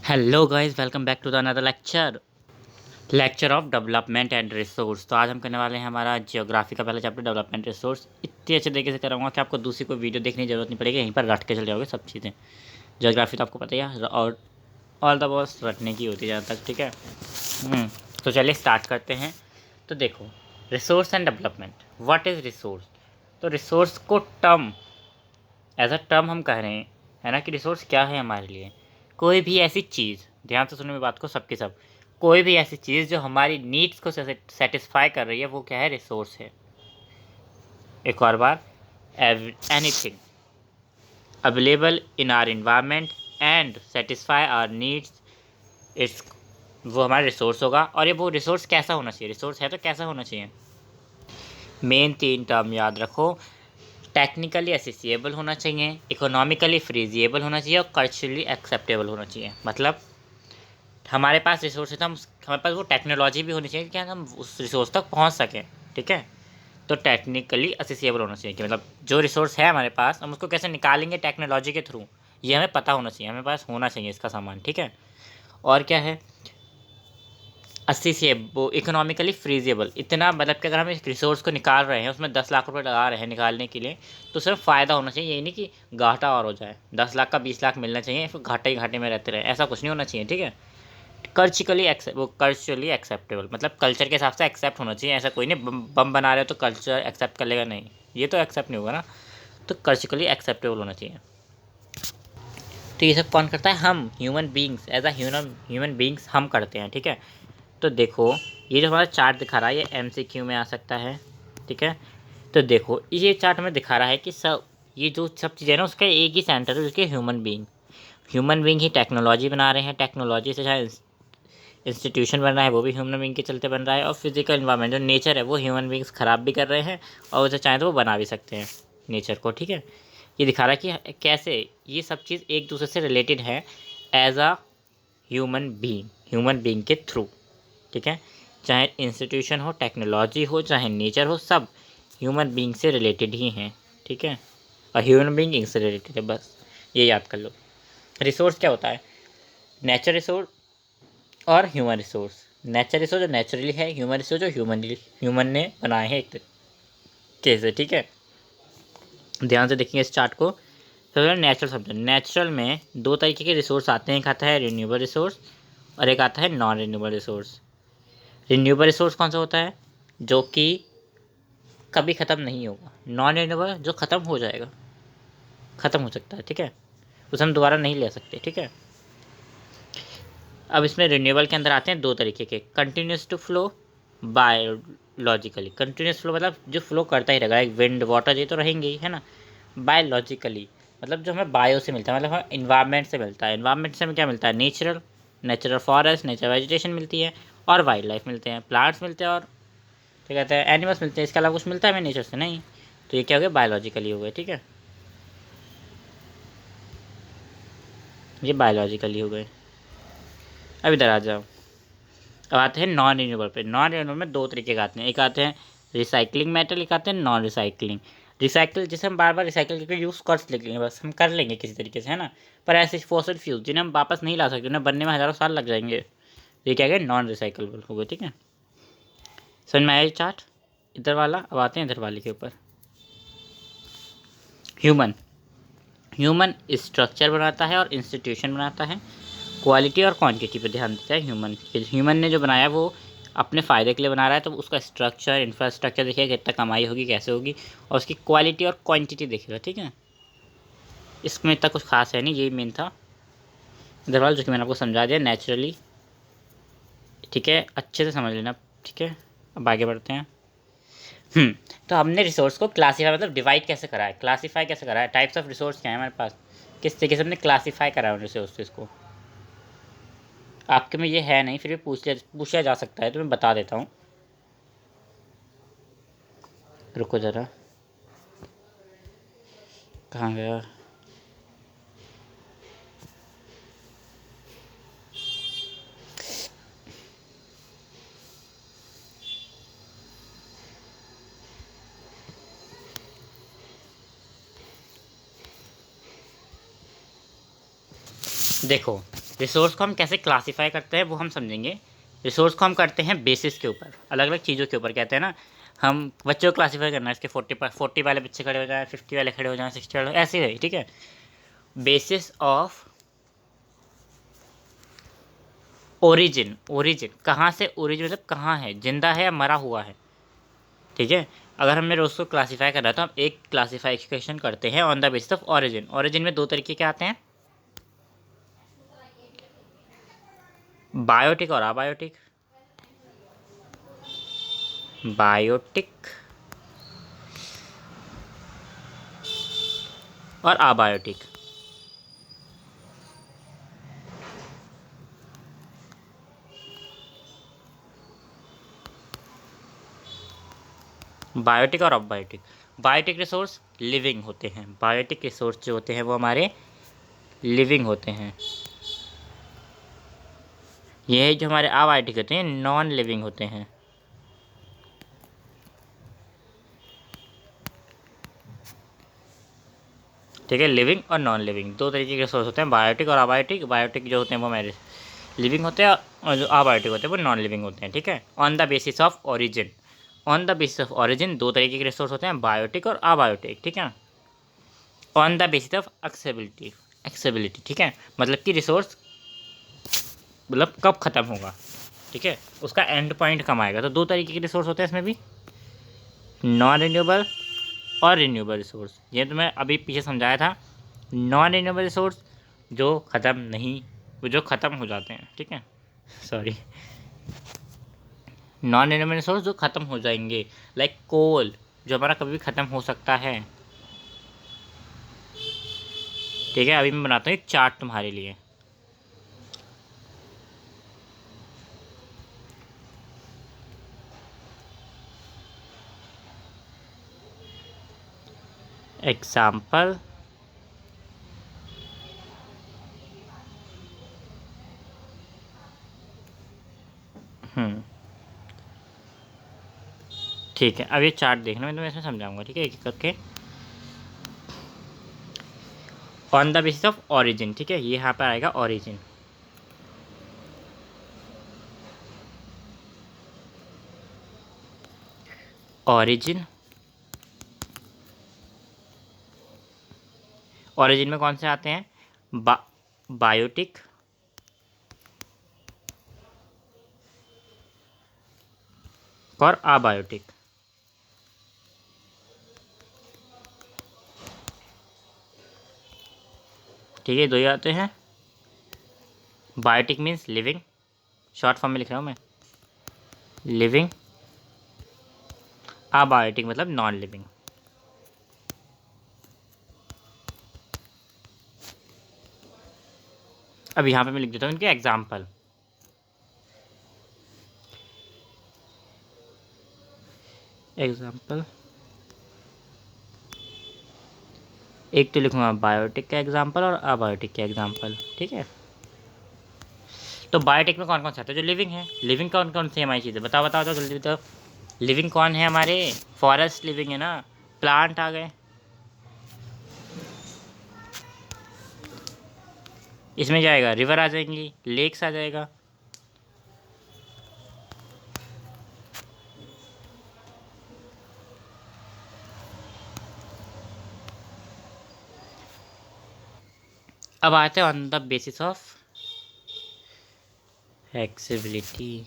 Hello guys, welcome back to the another lecture of development and resource. तो आज हम करने वाले हैं हमारा जियोग्राफी का पहला चैप्टर डेवलपमेंट रिसोर्स। इतने अच्छे तरीके से कराऊंगा कि आपको दूसरी कोई वीडियो देखने की जरूरत नहीं पड़ेगी, यहीं पर रट के चल जाओगे सब चीज़ें। जियोग्राफी तो आपको पता ही है, और ऑल द बॉस रटने की होती है जहाँ तक, ठीक है। तो चलिए स्टार्ट करते हैं। तो देखो, resource and development, what is resource. तो रिसोर्स को टर्म एज अ टर्म हम कह रहे हैं, है ना, कि रिसोर्स क्या है हमारे लिए। कोई भी ऐसी चीज़, ध्यान से सुनो मेरी बात को सबके सब, कोई भी ऐसी चीज़ जो हमारी नीड्स को सेटिस्फाई कर रही है, वो क्या है, रिसोर्स है। एक और बार, anything available in our environment and satisfy our needs, it's, वो हमारा रिसोर्स होगा। और ये वो रिसोर्स कैसा होना चाहिए, रिसोर्स है तो कैसा होना चाहिए। मेन 3 टर्म याद रखो। टेक्निकली एसेसिएबल होना चाहिए, इकोनॉमिकली फ्रीजिएबल होना चाहिए, और कल्चरली एक्सेप्टेबल होना चाहिए। मतलब हमारे पास रिसोर्स है तो हमारे पास वो टेक्नोलॉजी भी होनी चाहिए कि हम उस रिसोर्स तक पहुंच सकें, ठीक है। तो टेक्निकली एसेसिएबल होना चाहिए कि मतलब जो रिसोर्स है हमारे पास, हम उसको कैसे निकालेंगे टेक्नोलॉजी के थ्रू, ये हमें पता होना चाहिए, हमेरे पास होना चाहिए इसका सामान, ठीक है। और क्या है, अस्सी से वो इकोनॉमिकली फ्रीजेबल, इतना मतलब कि अगर हम इस रिसोर्स को निकाल रहे हैं, उसमें 10 लाख रुपए लगा रहे हैं निकालने के लिए, तो सिर्फ फ़ायदा होना चाहिए, यही नहीं कि घाटा और हो जाए। 10 लाख का 20 लाख मिलना चाहिए, फिर घाटे ही घाटे में रहते रहे, ऐसा कुछ नहीं होना चाहिए, ठीक है। कल्चरली एक्सेप्टेबल, मतलब कल्चर के हिसाब से एक्सेप्ट होना चाहिए। ऐसा कोई नहीं, बम बना रहे हो तो कल्चर एक्सेप्ट कर लेगा, नहीं, ये तो एक्सेप्ट नहीं होगा ना। तो कल्चरली एक्सेप्टेबल होना चाहिए। तो ये सब कौन करता है, हम human beings, as a human beings हम करते हैं, ठीक है। तो देखो, ये जो हमारा चार्ट दिखा रहा है, ये एमसीक्यू में आ सकता है, ठीक है। तो देखो, ये चार्ट हमें दिखा रहा है कि सब ये जो सब चीज़ें ना, उसका एक ही सेंटर है, उसके ह्यूमन बींग ही टेक्नोलॉजी बना रहे हैं। टेक्नोलॉजी से चाहे इंस्टीट्यूशन बन रहा है, वो भी ह्यूमन बींग के चलते बन रहा है। और फिजिकल इन्वायरमेंट जो नेचर है, वो ह्यूमन बींग्स ख़राब भी कर रहे हैं, और उसे चाहें तो वो बना भी सकते हैं नेचर को, ठीक है। ये दिखा रहा है कि कैसे ये सब चीज़ एक दूसरे से रिलेटेड है, एज अ ह्यूमन बींग के थ्रू, ठीक है। चाहे इंस्टीट्यूशन हो, टेक्नोलॉजी हो, चाहे नेचर हो, सब ह्यूमन बींग से रिलेटेड ही हैं, ठीक है। और ह्यूमन बींग इनसे रिलेटेड है, बस ये याद कर लो। रिसोर्स क्या होता है, नेचर रिसोर्स और ह्यूमन रिसोर्स। नेचर रिसोर्स जो नेचुरली है, ह्यूमन रिसोर्स जो ह्यूमन ने बनाए हैं एक तरीके से, ठीक है। ध्यान से देखिए इस चार्ट को। तो नेचुरल समझो, नेचुरल में 2 तरीके के रिसोर्स आते हैं, एक आता है रिन्यूएबल रिसोर्स और एक आता है non renewable resource. Renewable resource कौन सा होता है, जो कि कभी ख़त्म नहीं होगा। नॉन रिन्यूएबल जो ख़त्म हो जाएगा, ख़त्म हो सकता है, ठीक है, उसे हम दोबारा नहीं ले सकते, ठीक है। अब इसमें रिन्यूएबल के अंदर आते हैं 2 तरीके के, continuous to flow, biologically. Continuous flow मतलब जो फ्लो करता ही रहेगा, एक विंड वाटर ये तो रहेंगे ही, है ना। बायोलॉजिकली मतलब जो हमें बायो से मिलता है, मतलब हमें इन्वायरमेंट से मिलता है। इन्वायरमेंट से हमें क्या मिलता है, नेचुरल फॉरेस्ट, नेचुरल वेजिटेशन मिलती है, और वाइल्ड लाइफ मिलते हैं, प्लांट्स मिलते हैं, और क्या कहते हैं, एनिमल्स मिलते हैं। इसके अलावा कुछ मिलता है हमें नेचर से, नहीं। तो ये क्या हो गया, बायोलॉजिकली हो गए, ठीक है, ये बायोलॉजिकली हो गए। अब इधर आ जाओ, अब आते हैं नॉन रिन्यूएबल पे। नॉन रिन्यूएबल में 2 तरीके के आते हैं, एक आते हैं रिसाइकलिंग मेटल, एक आते हैं नॉन रिसाइकलिंग। रिसाइकल जिसे हम बार बार रिसाइकल करके यूज़ कर लेंगे, बस हम कर लेंगे किसी तरीके से, है ना। पर ऐसे फॉसिल फ्यूल जिन्हें हम वापस नहीं ला सकते, उन्हें बनने में हज़ारों साल लग जाएंगे, तो ये क्या है, नॉन रिसाइकलेबल हो गए, ठीक है। समझ में आया चार्ट इधर वाला। अब आते हैं इधर वाले के ऊपर। ह्यूमन ह्यूमन स्ट्रक्चर बनाता है और इंस्टीट्यूशन बनाता है। क्वालिटी और क्वांटिटी पर ध्यान देता है। ह्यूमन ने जो बनाया वो अपने फ़ायदे के लिए बना रहा है, तो उसका स्ट्रक्चर, इंफ्रास्ट्रक्चर देखिएगा, कितना कमाई होगी, कैसे होगी, और उसकी क्वालिटी और क्वांटिटी देखिएगा, ठीक है। इसमें इतना कुछ खास है नहीं, यही मेन था इधर वाला, जो कि मैंने आपको समझा दिया नेचुरली, ठीक है, अच्छे से समझ लेना, ठीक है। अब आगे बढ़ते हैं। तो हमने रिसोर्स को क्लासीफाई मतलब डिवाइड कैसे करा है, क्लासीफाई कैसे करा है, टाइप्स ऑफ रिसोर्स क्या है हमारे पास, किस तरीके से हमने क्लासीफाई करा है रिसोर्सेज को। आपके में ये है नहीं, फिर भी पूछा जा सकता है, तो मैं बता देता हूँ। रुको ज़रा, कहाँ गया। देखो, रिसोर्स को हम कैसे क्लासीफाई करते हैं वो हम समझेंगे। रिसोर्स को हम करते हैं बेसिस के ऊपर, अलग अलग चीज़ों के ऊपर। कहते हैं ना, हम बच्चों को क्लासीफाई करना है, इसके 40 वाले बच्चे खड़े हो जाएँ, 50 वाले खड़े हो जाएँ, 60 वाले, ऐसे ही, ठीक है। बेसिस ऑफ ओरिजिन, ओरिजिन कहाँ से, ओरिजिन मतलब कहाँ है, जिंदा है या मरा हुआ है, ठीक है। अगर हमने रोज़ को क्लासीफाई करना है तो हम एक क्लासिफिकेशन करते हैं on the basis of origin. Origin में दो तरीके के आते हैं, बायोटिक और अबायोटिक। बायोटिक और अबायोटिक। बायोटिक और अबायोटिक। बायोटिक रिसोर्स लिविंग होते हैं, बायोटिक रिसोर्स जो होते हैं वो हमारे लिविंग होते हैं। ये जो हमारे अबायोटिक होते हैं नॉन लिविंग होते हैं, ठीक है। लिविंग और नॉन लिविंग दो तरीके के रिसोर्स होते हैं, बायोटिक और अबायोटिक। बायोटिक जो होते हैं वो हमारे लिविंग होते हैं और जो अबायोटिक होते हैं वो नॉन लिविंग होते हैं, ठीक है। On the basis of origin, on the basis of origin दो तरीके के रिसोर्स होते हैं, बायोटिक और अबायोटिक, ठीक है। On the basis of accessibility, accessibility, ठीक है, मतलब कि रिसोर्स मतलब कब ख़त्म होगा, ठीक है, उसका एंड पॉइंट कम आएगा। तो दो तरीके के रिसोर्स होते हैं इसमें भी, नॉन रिन्यूएबल और रिन्यूएबल रिसोर्स। ये तो मैं अभी पीछे समझाया था। नॉन रिन्यूएबल रिसोर्स जो ख़त्म नहीं, वो जो ख़त्म हो जाते हैं, ठीक है, सॉरी। नॉन रिन्यूएबल रिसोर्स जो ख़त्म हो जाएंगे, लाइक कोल जो हमारा कभी भी ख़त्म हो सकता है, ठीक है। अभी मैं बनाता हूँ एक चार्ट तुम्हारे लिए। एग्जाम्पल, ठीक है। अब ये चार्ट देखना, मैं तुम्हें इसमें समझाऊंगा, ठीक है, एक एक करके। On the basis of origin, ठीक है, ये यहाँ पर आएगा ओरिजिन। ओरिजिन, ओरिजिन में कौन से आते हैं, बायोटिक और अबायोटिक, ठीक है, दो ही आते हैं। Biotic means living, short form में लिख रहा हूँ मैं, लिविंग। अबायोटिक मतलब नॉन लिविंग। अब यहाँ पे मैं लिख देता हूँ इनके एग्जाम्पल। एग्जाम्पल एक तो लिखूँगा बायोटिक का एग्जाम्पल और अबायोटिक का एग्जाम्पल, ठीक है। तो बायोटिक में कौन कौन से आते हैं, जो लिविंग है। लिविंग कौन कौन सी हमारी चीज़ें, बताओ बताओ तो जल्दी बताओ। लिविंग कौन है हमारे, फॉरेस्ट लिविंग है ना, प्लांट आ गए। इसमें जाएगा रिवर आ जाएंगी, लेक्स आ जाएगा। अब आते हैं on the basis of accessibility,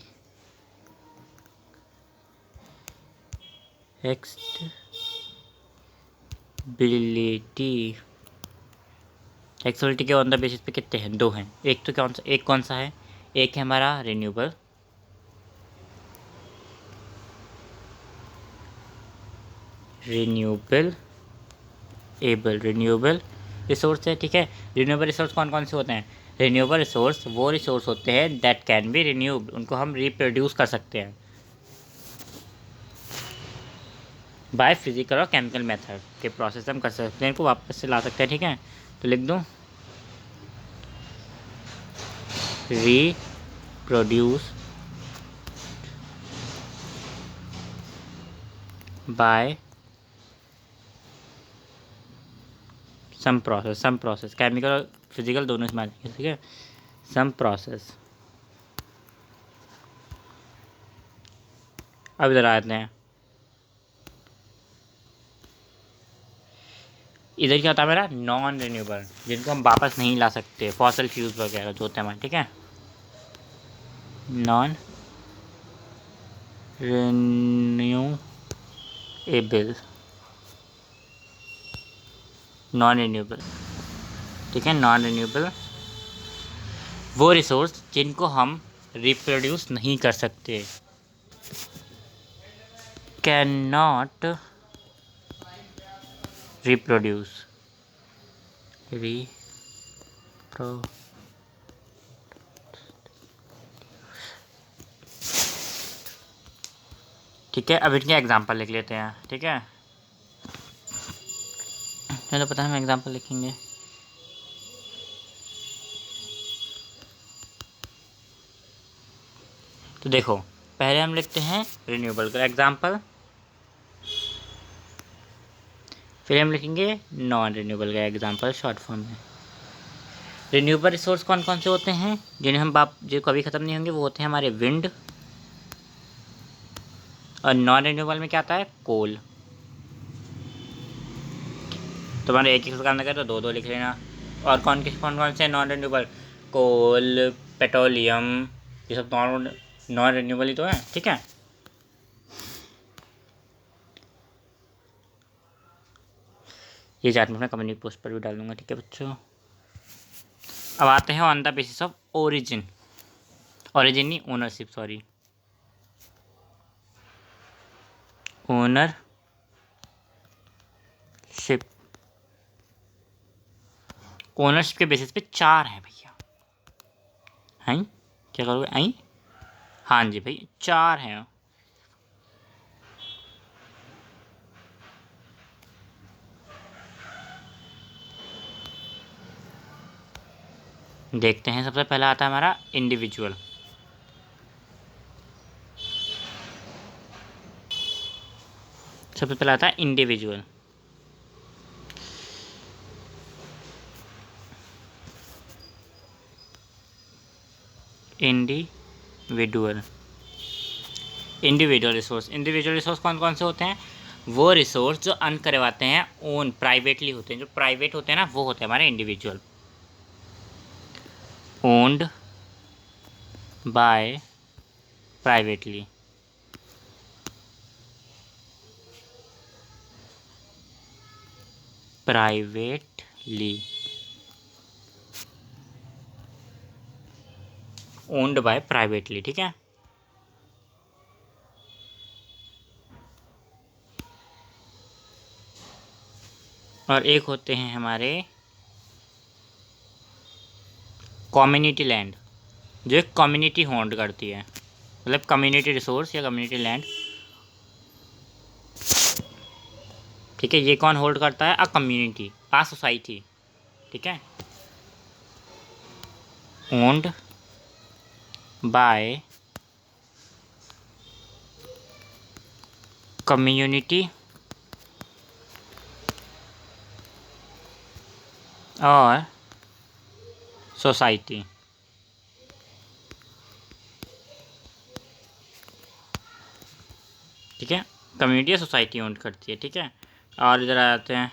accessibility. Accessibility के ऑन द बेसिस पे कितने हैं, दो हैं। एक तो कौन सा, एक कौन सा है, एक है हमारा renewable, renewable able, renewable resource है, ठीक है। रिन्यूएबल रिसोर्स कौन कौन से होते हैं, रिन्यूएबल रिसोर्स वो रिसोर्स होते हैं दैट कैन बी रिन्यूड, उनको हम रिप्रोड्यूस कर सकते हैं बाय फिजिकल और केमिकल मेथड के प्रोसेस हम कर सकते हैं, इनको वापस से ला सकते हैं, ठीक है। तो लिख दूँ reproduce by some process, chemical और फिजिकल दोनों इसमें आ जाएंगे, ठीक है। Some process. अब इधर आते हैं, इधर क्या होता है मेरा नॉन रिन्यूएबल, जिनको हम वापस नहीं ला सकते, फॉसल फ्यूल्स वगैरह जो होते हैं हमारे, ठीक है। नॉन रिन्यूएबल, नॉन रिन्यूएबल, ठीक है। नॉन रिन्यूएबल वो रिसोर्स जिनको हम रिप्रोड्यूस नहीं कर सकते, कैन नॉट रिप्रोड्यूस, ठीक है। अब इनके एग्जांपल लिख लेते हैं, ठीक है। चलो पता है हम एग्जांपल लिखेंगे। तो देखो पहले हम लिखते हैं रिन्यूएबल का एग्जांपल, फिर हम लिखेंगे नॉन रिन्यूएबल का एग्जांपल शॉर्ट फॉर्म में। रिन्यूएबल रिसोर्स कौन कौन से होते हैं जिन्हें हम जो कभी ख़त्म नहीं होंगे, वो होते हैं हमारे विंड, और नॉन रिन्यूएबल में क्या आता है कोल। तो हमारे एक एक काम लगा तो दो दो लिख लेना। और कौन कौन से नॉन रिन्यूएबल, कोल, पेट्रोलियम, ये सब नॉन रिन्यूएबल ही तो है, ठीक है। ये चार्ट में मैं कम्युनिटी पोस्ट पर भी डाल दूँगा, ठीक है बच्चों। अब आते हैं on the basis of origin, origin नहीं ओनरशिप, सॉरी, ओनरशिप। ओनरशिप के बेसिस पे चार हैं भैया, हैं क्या करोगे आई? हाँ जी भाई चार हैं। देखते हैं, सबसे पहला आता है हमारा इंडिविजुअल। सबसे पहला आता है individual. Individual resource. Individual resource कौन कौन से होते हैं? वो रिसोर्स जो अर्न करवाते हैं ओन प्राइवेटली होते हैं, जो प्राइवेट होते हैं ना वो होते हैं हमारे individual. Owned by privately, owned by privately, ठीक है। और एक होते हैं हमारे कम्युनिटी लैंड, जो एक कम्युनिटी होल्ड करती है, मतलब कम्युनिटी रिसोर्स या कम्युनिटी लैंड, ठीक है। ये कौन होल्ड करता है? अ कम्युनिटी, अ सोसाइटी, ठीक है। ओन्ड बाय कम्युनिटी और सोसाइटी, ठीक है। कम्युनिटी या सोसाइटी ओन करती है, ठीक है। और इधर आ जाते हैं,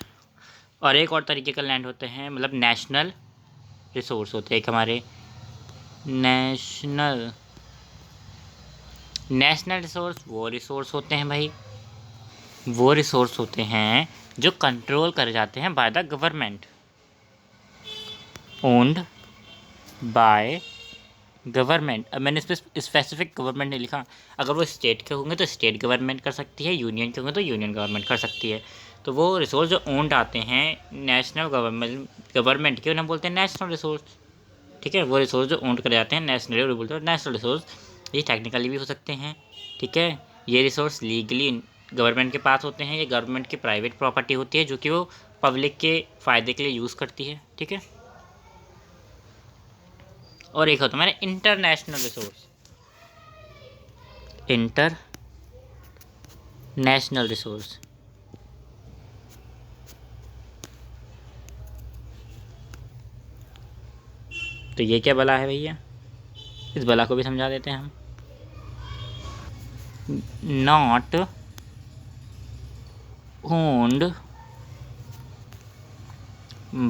और एक और तरीके का लैंड होते हैं, मतलब नेशनल रिसोर्स होते हैं एक हमारे नेशनल रिसोर्स। वो रिसोर्स होते हैं भाई, वो रिसोर्स होते हैं जो कंट्रोल करे जाते हैं by the government, owned by government. अब मैंने इस पर स्पेसिफिक गवर्नमेंट नहीं लिखा, अगर वो स्टेट के होंगे तो स्टेट गवर्नमेंट कर सकती है, यूनियन के होंगे तो यूनियन गवर्नमेंट कर सकती है। तो वो रिसोर्स जो ओन्ड आते हैं नेशनल गवर्नमेंट के, उन्हें बोलते हैं नेशनल रिसोर्स, ठीक है। वो रिसोर्स जो ओन्ड करे जाते हैं नेशनली, वो बोलते हैं नेशनल रिसोर्स। ये टेक्निकली भी हो सकते हैं, ठीक है। ये रिसोर्स लीगली गवर्नमेंट के पास होते हैं, ये गवर्नमेंट की प्राइवेट प्रॉपर्टी होती है जो कि वो पब्लिक के फ़ायदे के लिए यूज़ करती है, ठीक है। और एक होता है हमारे इंटरनेशनल रिसोर्स, इंटरनेशनल रिसोर्स, तो ये क्या बला है भैया, इस बला को भी समझा देते हैं हम। Not owned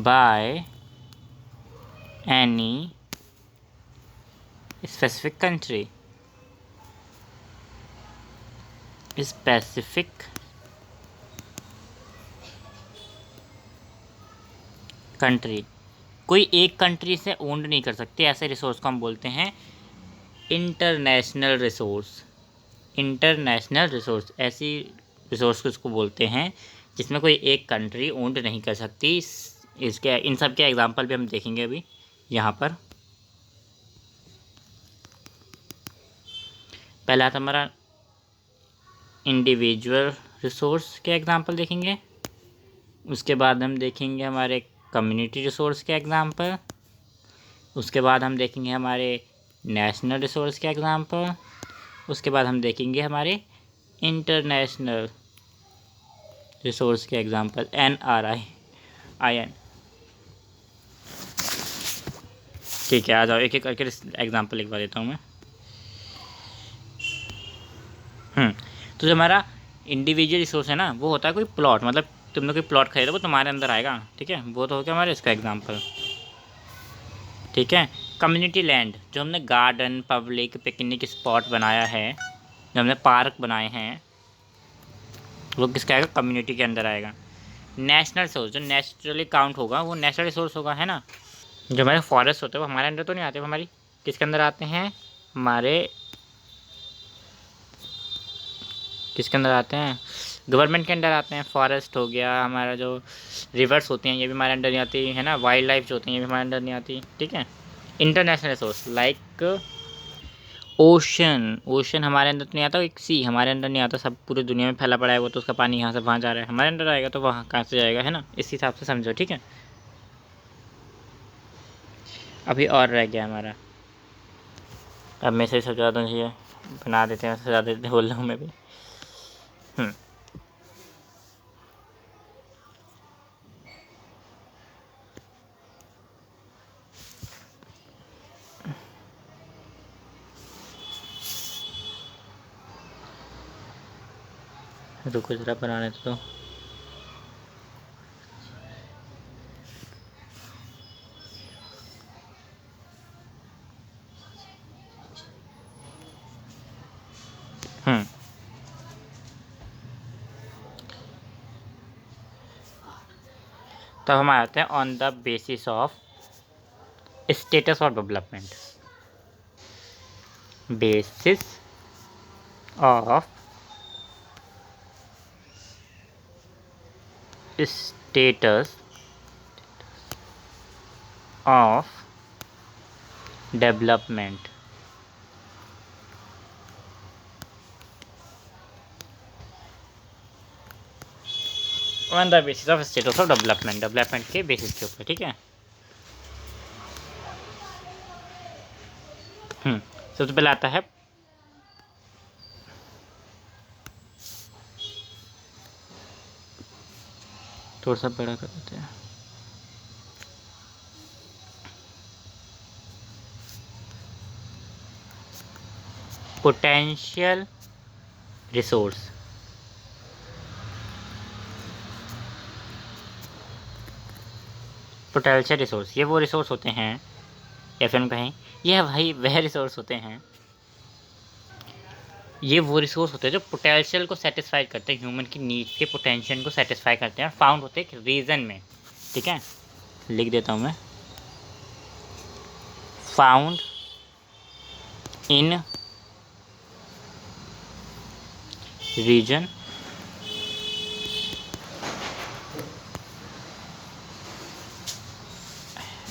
by any specific country, specific country, कोई एक कंट्री से ओन्ड नहीं कर सकते, ऐसे रिसोर्स को हम बोलते हैं इंटरनेशनल रिसोर्स। इंटरनेशनल रिसोर्स ऐसी रिसोर्स को इसको बोलते हैं जिसमें कोई एक कंट्री ओन्ड नहीं कर सकती। इसके इन सब के एग्जांपल भी हम देखेंगे अभी यहाँ पर। पहला था हमारा इंडिविजुअल रिसोर्स के एग्जांपल देखेंगे, उसके बाद हम देखेंगे हमारे कम्युनिटी रिसोर्स के एग्जांपल, उसके बाद हम देखेंगे हमारे नेशनल रिसोर्स के एग्जांपल, उसके बाद हम देखेंगे हमारे इंटरनेशनल रिसोर्स के एग्जांपल, NRIN। ठीक है, आ जाओ एक एक करके एग्जांपल लिखवा देता हूँ मैं। तो जो हमारा इंडिविजुअल रिसोर्स है ना, वो होता है कोई प्लॉट, मतलब तुमने कोई प्लॉट खरीदा वो तुम्हारे अंदर आएगा, ठीक है, वो तो हो गया हमारे इसका एग्जांपल। ठीक है, कम्युनिटी लैंड, जो हमने गार्डन, पब्लिक पिकनिक स्पॉट बनाया है, जो हमने पार्क बनाए हैं, वो किसका आएगा, कम्युनिटी के अंदर आएगा। नेशनल रिसोर्स जो नेचुरली काउंट होगा वो नेशनल रिसोर्स होगा, है ना। जो हमारे फॉरेस्ट होते हैं वो हमारे अंदर तो नहीं आते, वो हमारी किसके अंदर आते हैं, हमारे किसके अंदर आते हैं, गवर्नमेंट के अंदर आते हैं। फॉरेस्ट हो गया, हमारा जो रिवर्स होती हैं ये भी हमारे अंडर नहीं आती है ना, वाइल्ड लाइफ जो होती हैं ये भी हमारे अंडर नहीं आती, ठीक है। International resource like ocean, ocean हमारे अंदर तो नहीं आता, एक सी हमारे अंदर नहीं आता, सब पूरी दुनिया में फैला पड़ा है वो, तो उसका पानी यहाँ से वहाँ जा रहा है, हमारे अंदर आएगा तो वहाँ कहाँ से जाएगा, है ना, इस हिसाब से समझो, ठीक है। अभी और रह गया हमारा, अब मैं से सजा दूँ, ये बना देते हैं, सजा देते बोल रहा हूँ मैं भी। रुको जरा बनाने तो तब हम आते हैं on the basis of status of development, basis of status of development. On the basis of status of development, development के बेसिस के ऊपर, ठीक है। सबसे पहले आता है थोड़ा सा बड़ा कर देते हैं, पोटेंशियल रिसोर्स। पोटेंशियल रिसोर्स ये वो रिसोर्स होते हैं, या फिर हम कहें ये भाई वह रिसोर्स होते हैं, ये वो रिसोर्स होते हैं जो पोटेंशियल को सेटिस्फाई करते हैं, ह्यूमन की नीड्स के पोटेंशियल को सेटिस्फाई करते हैं, फाउंड होते हैं एक रीजन में, ठीक है। लिख देता हूँ मैं, found in region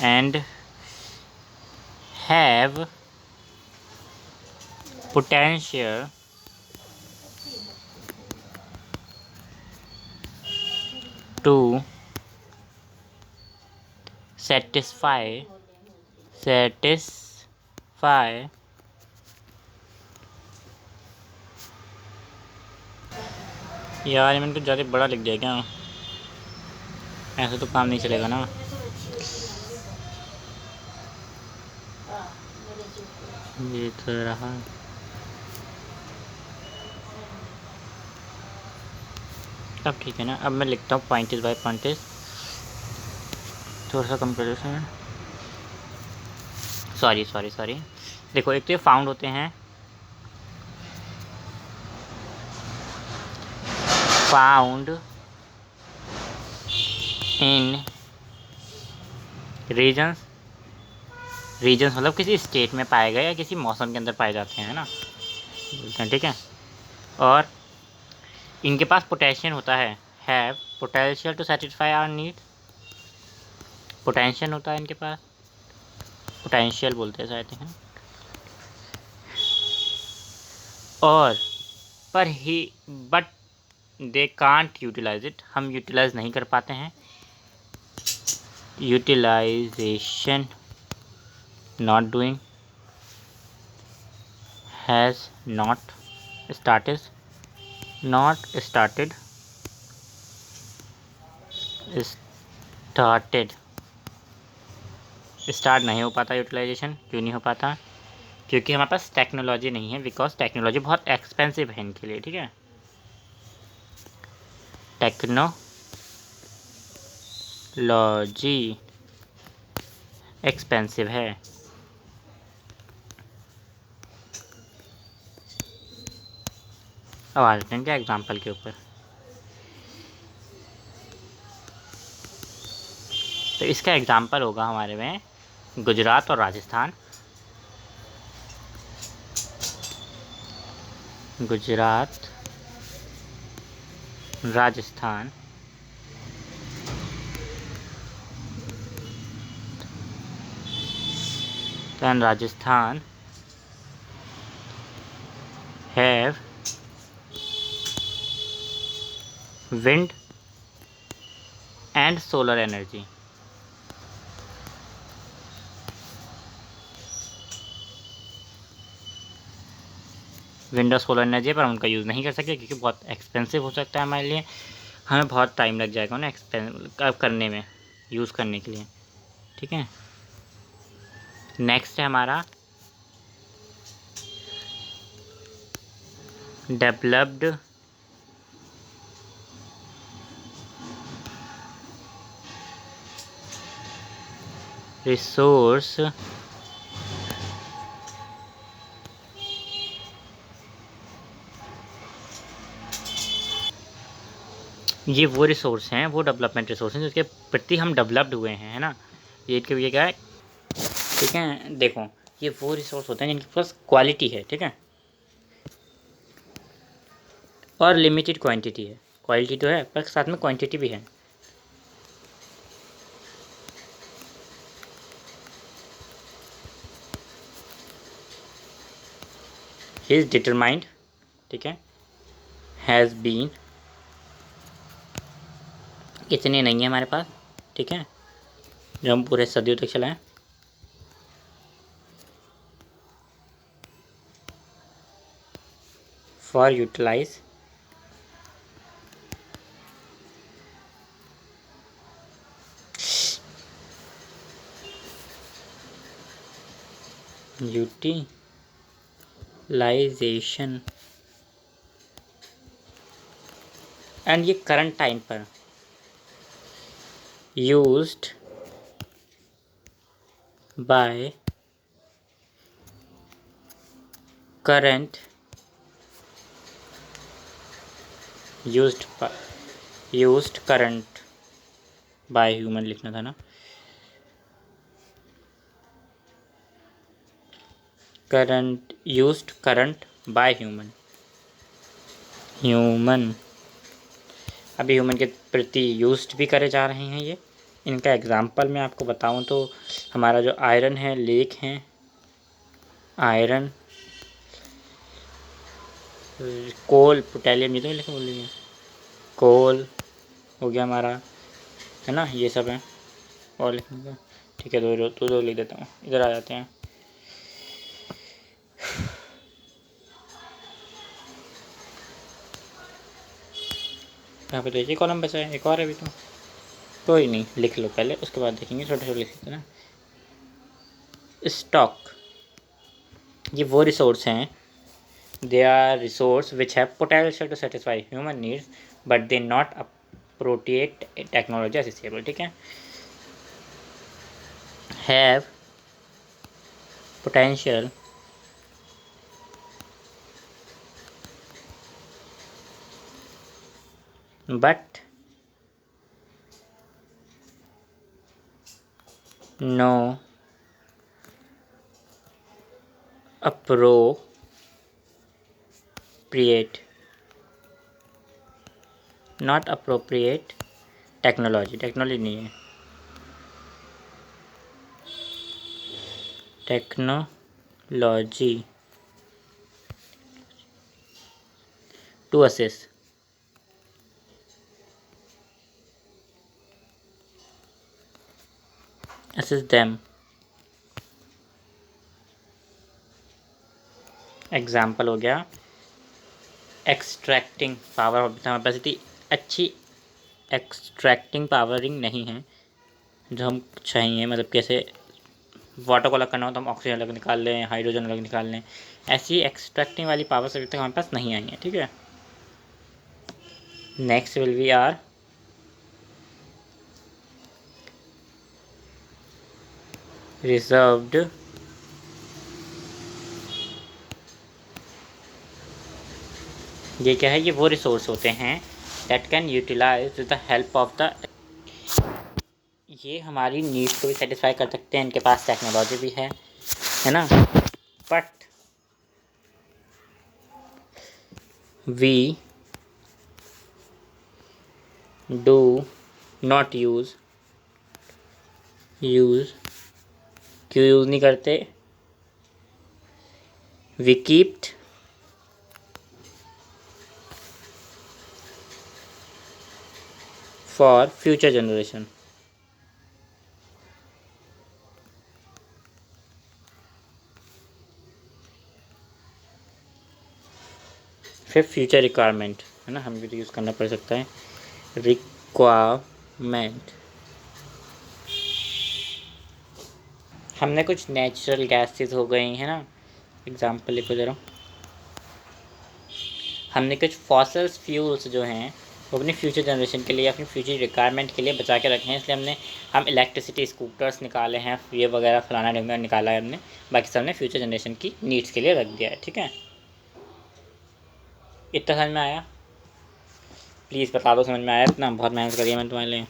and have potential to satisfy यार मैंने कुछ ज़्यादा बड़ा लिख दिया क्या, ऐसे तो काम नहीं चलेगा ना। ये तो रहा। अब ठीक है ना, अब मैं लिखता हूँ पॉइंटेज बाय पॉइंटेज, थोड़ा सा कम कर देते हैं। सॉरी। देखो, एक तो ये फाउंड होते हैं, फाउंड इन रीजन्स मतलब किसी स्टेट में पाए गए या किसी मौसम के अंदर पाए जाते हैं, है ना, बोलते हैं, ठीक है। और इनके पास पोटेंशियल होता है, have potential to satisfy our need, potential होता है इनके पास, पोटेंशियल बोलते हैं शायद हैं। और पर ही but they can't utilize it, हम यूटिलाइज नहीं कर पाते हैं, utilization not doing, has not started start नहीं हो पाता यूटिलाइजेशन, क्यों नहीं हो पाता, क्योंकि हमारे पास टेक्नोलॉजी नहीं है, बिकॉज टेक्नोलॉजी बहुत एक्सपेंसिव है इनके लिए, ठीक है। टेक्नोलॉजी एक्सपेंसिव है। अब आ जाते हैं क्या एग्जाम्पल के ऊपर। तो इसका एग्जाम्पल होगा हमारे में गुजरात और Rajasthan. Gujarat, Rajasthan, then Rajasthan have wind and solar energy। Wind और सोलर एनर्जी पर हम उनका यूज़ नहीं कर सकते क्योंकि बहुत एक्सपेंसिव हो सकता है हमारे लिए, हमें बहुत टाइम लग जाएगा ना करने में, यूज़ करने के लिए, ठीक है। नेक्स्ट है हमारा डेवलप्ड रिसोर्स ये वो रिसोर्स हैं, वो डेवलपमेंट रिसोर्स हैं जिसके प्रति हम डेवलप्ड हुए हैं, है ना। ये क्या है, ठीक है। देखो, ये वो रिसोर्स होते हैं जिनके पास क्वालिटी है, ठीक है, और लिमिटेड क्वांटिटी है। क्वालिटी तो है पर साथ में क्वांटिटी भी है। ही इज़ डिटरमाइंड, ठीक है, हैज़ बीन, इतने नहीं है हमारे पास, ठीक है, जो हम पूरे सदियों तक चलाएं। फॉर यूटिलाइज यूटिलाइजेशन, एंड ये करंट टाइम पर used by current used current by human लिखना था ना, करंट बाय ह्यूमन अभी ह्यूमन के प्रति यूज्ड भी करे जा रहे हैं ये। इनका एग्जांपल मैं आपको बताऊं तो हमारा जो आयरन है, लेक हैं, आयरन, कोल, पोटेशियम, ये तो लिखे बोल रही है, कोल हो गया हमारा, है ना, ये सब है। और लिखने का, ठीक है, दो लिख देता हूँ, इधर आ जाते हैं। यहाँ पे तो एक ही कॉलम बचा है, एक और है अभी तो, कोई नहीं, लिख लो पहले, उसके बाद देखेंगे, छोटे छोटे लिख लेते ना। स्टॉक, ये वो रिसोर्स हैं, they are resource which have potential to satisfy human needs but they not appropriate technology accessible, ठीक है। Have potential but no appropriate not appropriate technology नहीं है, technology to assess them। Example हो गया extracting power, हमारे पास इतनी अच्छी extracting powering नहीं है जो हम चाहिए, मतलब कैसे वाटर को अलग करना हो तो हम ऑक्सीजन अलग निकाल लें, हाइड्रोजन अलग निकाल लें, ऐसी एक्सट्रैक्टिंग वाली पावर अभी तक हमारे पास नहीं आई है, ठीक है। Next will be are reserved ये क्या है, ये वो रिसोर्स होते हैं that can utilise with the help of the, ये हमारी नीड्स को भी सेटिस्फाई कर सकते हैं, इनके पास टेक्नोलॉजी भी है ना, but we do not use क्यों यूज़ नहीं करते, we keeped for future generation. फिर फ्यूचर रिक्वायरमेंट है ना, हमें भी तो यूज़ करना पड़ सकता है, रिक्वायरमेंट। हमने कुछ नेचुरल गैसेस हो गई है ना, एग्जाम्पल लिखो ज़रा, हमने कुछ फॉसल्स फ्यूल्स जो हैं वो अपनी फ्यूचर जनरेशन के लिए, अपनी फ्यूचर रिक्वायरमेंट के लिए बचा के रखे हैं, इसलिए हम इलेक्ट्रिसिटी स्कूटर्स निकाले हैं, ये वगैरह फलाना ढिमका निकाला है हमने, बाकी सब ने फ्यूचर जनरेशन की नीड्स के लिए रख दिया है, ठीक है। इतना समझ में आया? प्लीज़ बता दो समझ में आया इतना, बहुत मेहनत करी है मैंने तुम्हारे लिए।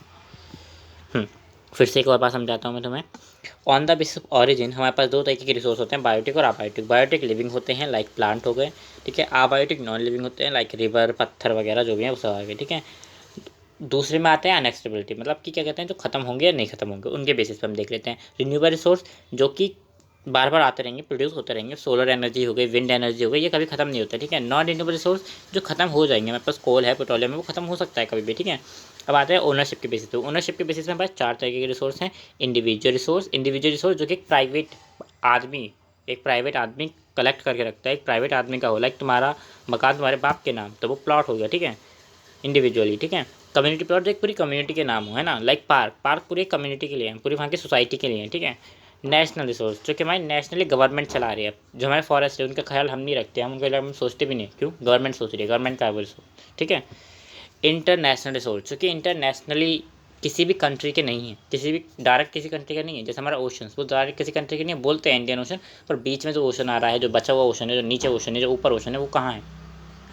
फिर से एक और बात समझाता हूँ मैं तुम्हें। On the basis of origin हमारे पास दो तरीके के रिसोर्स होते हैं, बायोटिक और अबायोटिक। बायोटिक लिविंग होते हैं लाइक प्लांट हो गए, ठीक है। अबायोटिक नॉन लिविंग होते हैं लाइक रिवर, पत्थर वगैरह जो भी हैं वो सब आ गए, ठीक है। दूसरे में आते हैं अनएक्सटेबिलिटी, मतलब कि क्या कहते हैं, जो खत्म होंगे या नहीं खत्म होंगे उनके बेसिस पर हम देख लेते हैं। रिन्यूएबल रिसोर्स जो कि बार बार आते रहेंगे, प्रोड्यूस होते रहेंगे, सोलर एनर्जी हो गई, विंड एनर्जी हो गई, ये कभी खत्म नहीं होता, ठीक है। नॉन रिन्यूएबल रिसोर्स जो खत्म हो जाएंगे, हमारे पास कोल है, पेट्रोलियम है, वो खत्म हो सकता है कभी भी, ठीक है। अब आते हैं ओनरशिप के बेसिस पे। ओनरशिप के बेसिस में हमारे चार तरीके के रिसोर्स हैं। इंडिविजुअल रिसोर्स जो कि एक प्राइवेट आदमी कलेक्ट करके रखता है, एक प्राइवेट आदमी का हो, लाइक तुम्हारा मकान तुम्हारे बाप के नाम, तो वो प्लॉट हो गया, ठीक है, इंडिविजुअली, ठीक है। कम्युनिटी प्लॉट जो एक पूरी कम्युनिटी के नाम हो, है ना, लाइक पार्क पूरी कम्युनिटी के लिए है, पूरी वहाँ की सोसाइटी के लिए है, ठीक है। नेशनल रिसोर्स जो कि हमारी नेशनली गवर्नमेंट चला रही है, जो हमारे फॉरेस्ट है उनका ख्याल हम नहीं रखते, हम उनके बारे में सोचते भी नहीं, क्यों, गवर्नमेंट सोच रही है, गवर्नमेंट का है वो रिसोर्स, ठीक है। इंटरनेशनल रिसोर्स जो कि इंटरनेशनली किसी भी कंट्री के नहीं है, किसी भी डायरेक्ट किसी कंट्री का नहीं है, जैसे हमारा ओशन वो डायरेक्ट किसी कंट्री के नहीं है, बोलते हैं इंडियन ओशन, पर बीच में जो ओशन आ रहा है, जो बचा हुआ ओशन है, जो नीचे ओशन है, जो ऊपर ओशन है, वो कहाँ है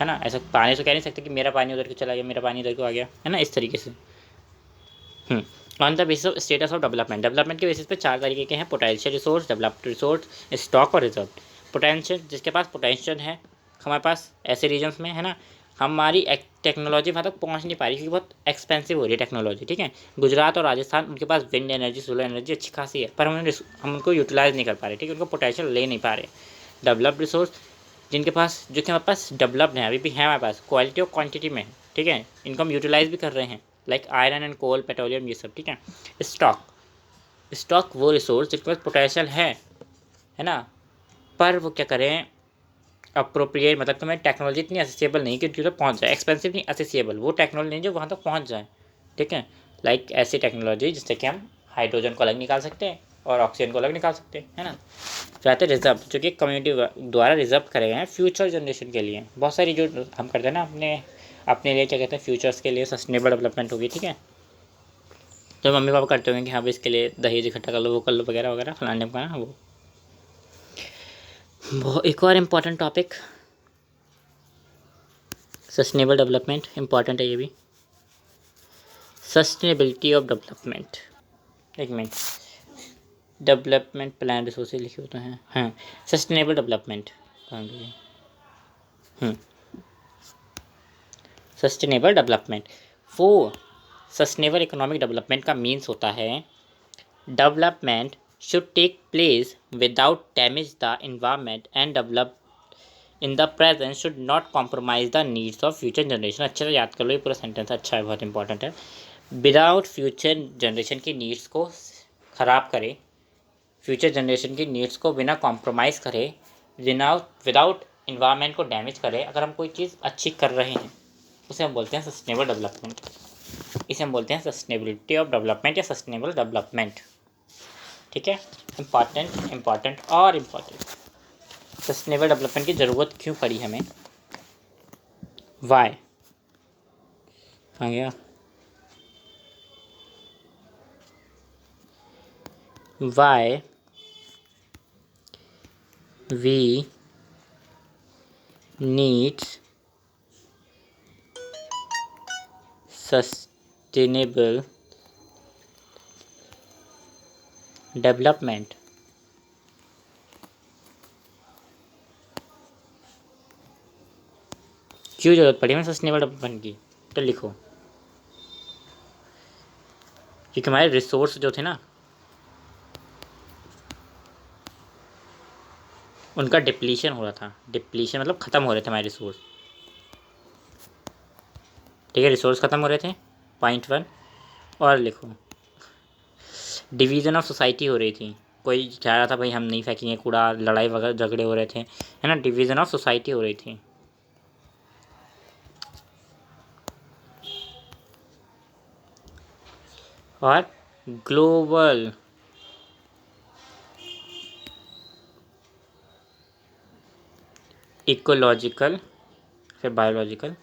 ना। ऐसा पानी तो कह नहीं सकते कि मेरा पानी उधर को चला गया, मेरा पानी इधर को आ गया, है ना, इस तरीके से। On the basis of status of development के बेसिस पे चार तरीके के हैं, potential resource, developed resource, stock और रिजर्व। पोटेंशियल जिसके पास पोटेंशियल है, हमारे पास ऐसे रीजन्स में है ना, हमारी टेक्नोलॉजी वहाँ तक पहुँच नहीं पा रही क्योंकि बहुत एक्सपेंसिव हो रही है टेक्नोलॉजी, ठीक है। गुजरात और राजस्थान उनके पास विंड एनर्जी, सोलर एनर्जी अच्छी खासी है, पर हम उनको यूटिलाइज़ नहीं कर पा रहे, ठीक है, उनको पोटेंशियल ले नहीं पा रहे। डेवलप्ड रिसोर्स जिनके पास, जो कि हमारे पास डेवलप्ड हैं, अभी भी है हमारे पास, क्वालिटी और क्वांटिटी में है, ठीक है, इनको हम यूटिलाइज़ भी कर रहे हैं, like iron and coal, petroleum, ये सब, ठीक है। स्टॉक वो रिसोर्स जिसके पास पोटेंशियल है ना, पर वो क्या करें, अप्रोप्रिएट, मतलब कि हमारी टेक्नोलॉजी इतनी असेसिबल नहीं कि उनकी तक पहुँच जाए, एक्सपेंसिव नहीं, असेसिबल, वो टेक्नोलॉजी नहीं जो वहाँ तक पहुँच जाए, ठीक है। लाइक ऐसी टेक्नोलॉजी जिससे कि हम हाइड्रोजन को अलग निकाल सकते हैं, और ऑक्सीजन को अलग निकाल सकते हैं, है ना। फिर आते रिजर्व, जो कि कम्युनिटी द्वारा रिजर्व करे गए हैं फ्यूचर जनरेशन के लिए। बहुत सारी जो हम करते हैं ना अपने अपने लिए, क्या कहते हैं, फ्यूचर्स के लिए सस्टेनेबल डेवलपमेंट होगी, ठीक है। जो मम्मी पापा करते होंगे कि हाँ भाई इसके लिए दहेज इकट्ठा कर लो, वो कर लो, वगैरह वगैरह, फलाने का वो एक और important topic, sustainable development important है ये भी। सस्टेनेबिलिटी ऑफ डेवलपमेंट, एक मिनट, डेवलपमेंट प्लान रिसोर्सेज लिखे होते हैं, हाँ, सस्टेनेबल डेवलपमेंट, सस्टेनेबल डेवलपमेंट, वो सस्टेनेबल इकोनॉमिक डेवलपमेंट का मीन्स होता है development should take place without damage the environment and develop in the present should not compromise the needs of future generation. अच्छे से याद कर लो, ये पूरा सेंटेंस अच्छा है, बहुत इंपॉर्टेंट है। विदाउट फ्यूचर जनरेशन की नीड्स को ख़राब करे, फ्यूचर जनरेशन की नीड्स को बिना कॉम्प्रोमाइज़ करे, विदाउट इन्वायरमेंट को डैमेज करे, अगर हम कोई चीज़ अच्छी कर रहे हैं उसे हम बोलते हैं सस्टेनेबल डेवलपमेंट। इसे हम बोलते हैं सस्टेनेबिलिटी ऑफ डेवलपमेंट या सस्टेनेबल डेवलपमेंट, ठीक है। इम्पॉर्टेंट और इम्पॉर्टेंट, सस्टेनेबल डेवलपमेंट की ज़रूरत क्यों पड़ी हमें, वाई आ गया, why we needs sustainable development. क्यों जरूरत पड़ी हमें सस्टेनेबल डेवलपमेंट की, तो लिखो, क्योंकि हमारे रिसोर्स जो थे ना उनका डिप्लीशन हो रहा था, डिप्लीशन मतलब ख़त्म हो रहे थे हमारे रिसोर्स, ठीक है, रिसोर्स ख़त्म हो रहे थे, पॉइंट 1। और लिखो, डिवीज़न ऑफ सोसाइटी हो रही थी, कोई चाह रहा था भाई हम नहीं फेंकेंगे कूड़ा, लड़ाई वगैरह झगड़े हो रहे थे, है ना, डिवीज़न ऑफ सोसाइटी हो रही थी। और ग्लोबल इकोलॉजिकल, फिर बायोलॉजिकल,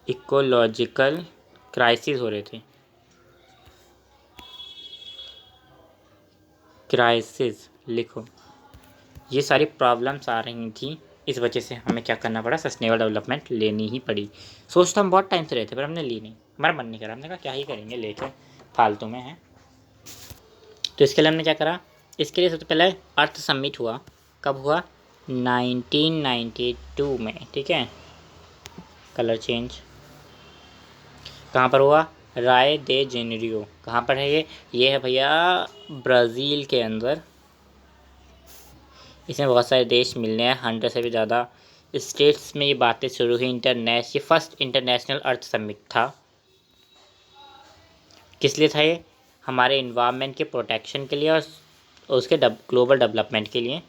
इकोलॉजिकल क्राइसिस हो रहे थे, क्राइसिस लिखो, ये सारी प्रॉब्लम्स आ रही थी, इस वजह से हमें क्या करना पड़ा, सस्टेनेबल डेवलपमेंट लेनी ही पड़ी। सोच तो हम बहुत टाइम से रहे थे पर हमने ली नहीं, हमारा मन नहीं करा, हमने कहा क्या ही करेंगे लेके, फालतू में है। तो इसके लिए हमने क्या करा, इसके लिए सबसे पहले अर्थ समिट हुआ, कब हुआ, 1992 में, ठीक है। कलर चेंज कहाँ पर हुआ, राय दे जेनेरियो, कहाँ पर है ये है भैया ब्राज़ील के अंदर। इसमें बहुत सारे देश मिलने हैं, 100 से भी ज़्यादा स्टेट्स में ये बातें शुरू हुई। ये फर्स्ट इंटरनेशनल अर्थ समिट था। किस लिए था ये, हमारे इन्वायरमेंट के प्रोटेक्शन के लिए और उसके ग्लोबल डेवलपमेंट के लिए।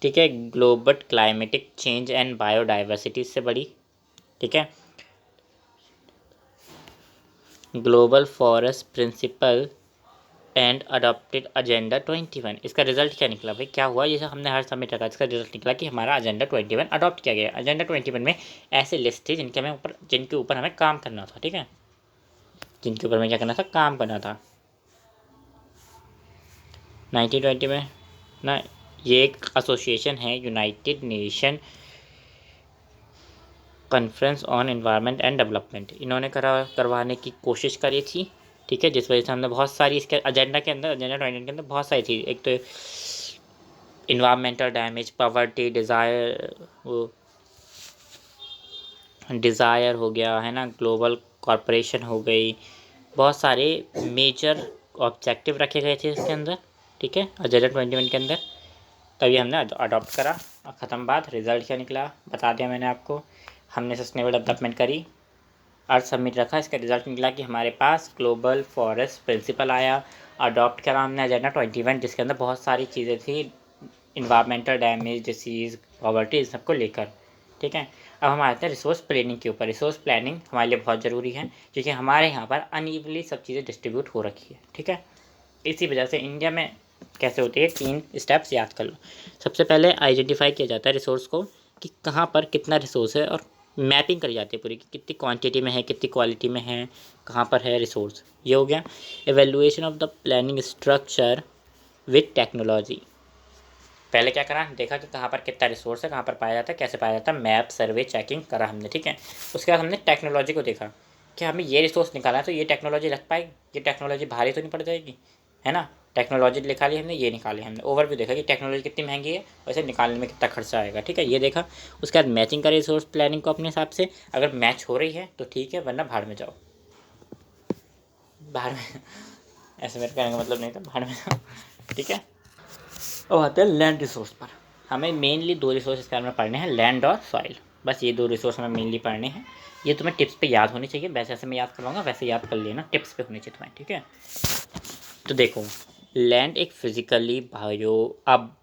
ठीक है, global climatic change and biodiversity से बड़ी, ठीक है। Global forest principle and adopted agenda 21, इसका रिजल्ट क्या निकला भाई, क्या हुआ, ये हमने हर समिट रखा, इसका रिजल्ट निकला कि हमारा एजेंडा 21 अडॉप्ट किया गया। एजेंडा 21 में ऐसे लिस्ट थी जिनके ऊपर हमें काम करना था, ठीक है, जिनके ऊपर हमें क्या करना था, काम करना था। 1920 में ना, ये एक एसोसिएशन है, United nation conference on environment and development, इन्होंने करवाने की कोशिश करी थी, ठीक है, जिस वजह से हमने बहुत सारी इसके एजेंडा के अंदर, एजेंडा 20 के अंदर बहुत सारी थी। एक तो इन्वायरमेंटल डैमेज, पॉवर्टी, डिज़ायर हो गया, है ना, ग्लोबल कॉरपोरेशन हो गई, बहुत सारे मेजर ऑब्जेक्टिव रखे गए थे इसके अंदर, ठीक है, एजेंडा 21 के अंदर। तभी हमने अडॉप्ट करा और ख़त्म बात। रिज़ल्ट क्या निकला बता दिया मैंने आपको, हमने सस्टेनेबल डेवलपमेंट करी, अर्थ समिट रखा, इसका रिजल्ट निकला कि हमारे पास ग्लोबल फॉरेस्ट प्रिंसिपल आया, अडॉप्ट करा हमने एजेंडा 21, जिसके अंदर बहुत सारी चीज़ें थी, इन्वायरमेंटल डैमेज, डिसीज़, पॉवर्टी, इन सबको लेकर, ठीक है। अब हम आते हैं रिसोर्स प्लानिंग के ऊपर। रिसोर्स प्लानिंग हमारे लिए बहुत ज़रूरी है क्योंकि हमारे यहाँ पर अनइवनली सब चीज़ें डिस्ट्रीब्यूट हो रखी है, ठीक है। इसी वजह से इंडिया में कैसे होती है, 3 स्टेप्स याद कर लो। सबसे पहले आइडेंटिफाई किया जाता है रिसोर्स को कि कहाँ पर कितना रिसोर्स है, और मैपिंग करी जाती है पूरी कि कितनी क्वांटिटी में है, कितनी क्वालिटी में है, कहाँ पर है रिसोर्स। ये हो गया। Evaluation of the planning structure with technology. पहले क्या करा, देखा कि कहाँ पर कितना रिसोर्स है, कहाँ पर पाया जाता है, कैसे पाया जाता है, मैप सर्वे चेकिंग करा हमने, ठीक है। उसके बाद हमने टेक्नोलॉजी को देखा कि हमें ये रिसोर्स निकालना है तो ये टेक्नोलॉजी लग पाएगी, ये टेक्नोलॉजी भारी तो नहीं पड़ जाएगी, है ना। टेक्नोलॉजी निकाली हमने, ये निकाली हमने, ओवरव्यू देखा कि टेक्नोलॉजी कितनी महंगी है, वैसे निकालने में कितना खर्चा आएगा, ठीक है, ये देखा। उसके बाद मैचिंग का रिसोर्स प्लानिंग को अपने हिसाब से, अगर मैच हो रही है तो ठीक है, वरना भाड़ में जाओ, भाड़ में ऐसे मेरे कहने का मतलब नहीं था, भाड़ में जाओ, ठीक है। अब आते हैं लैंड रिसोर्स पर। हमें मेनली 2 रिसोर्स इसके बारे में पढ़ने हैं, लैंड और सॉइल। बस ये 2 रिसोर्स हमें मेनली पढ़ने हैं। ये तुम्हें टिप्स पे याद होनी चाहिए, वैसे ऐसे मैं याद करवाऊंगा, वैसे याद कर लेना, टिप्स पे होनी चाहिए तुम्हें, ठीक है। तो देखो, लैंड एक फिजिकली बायो, अब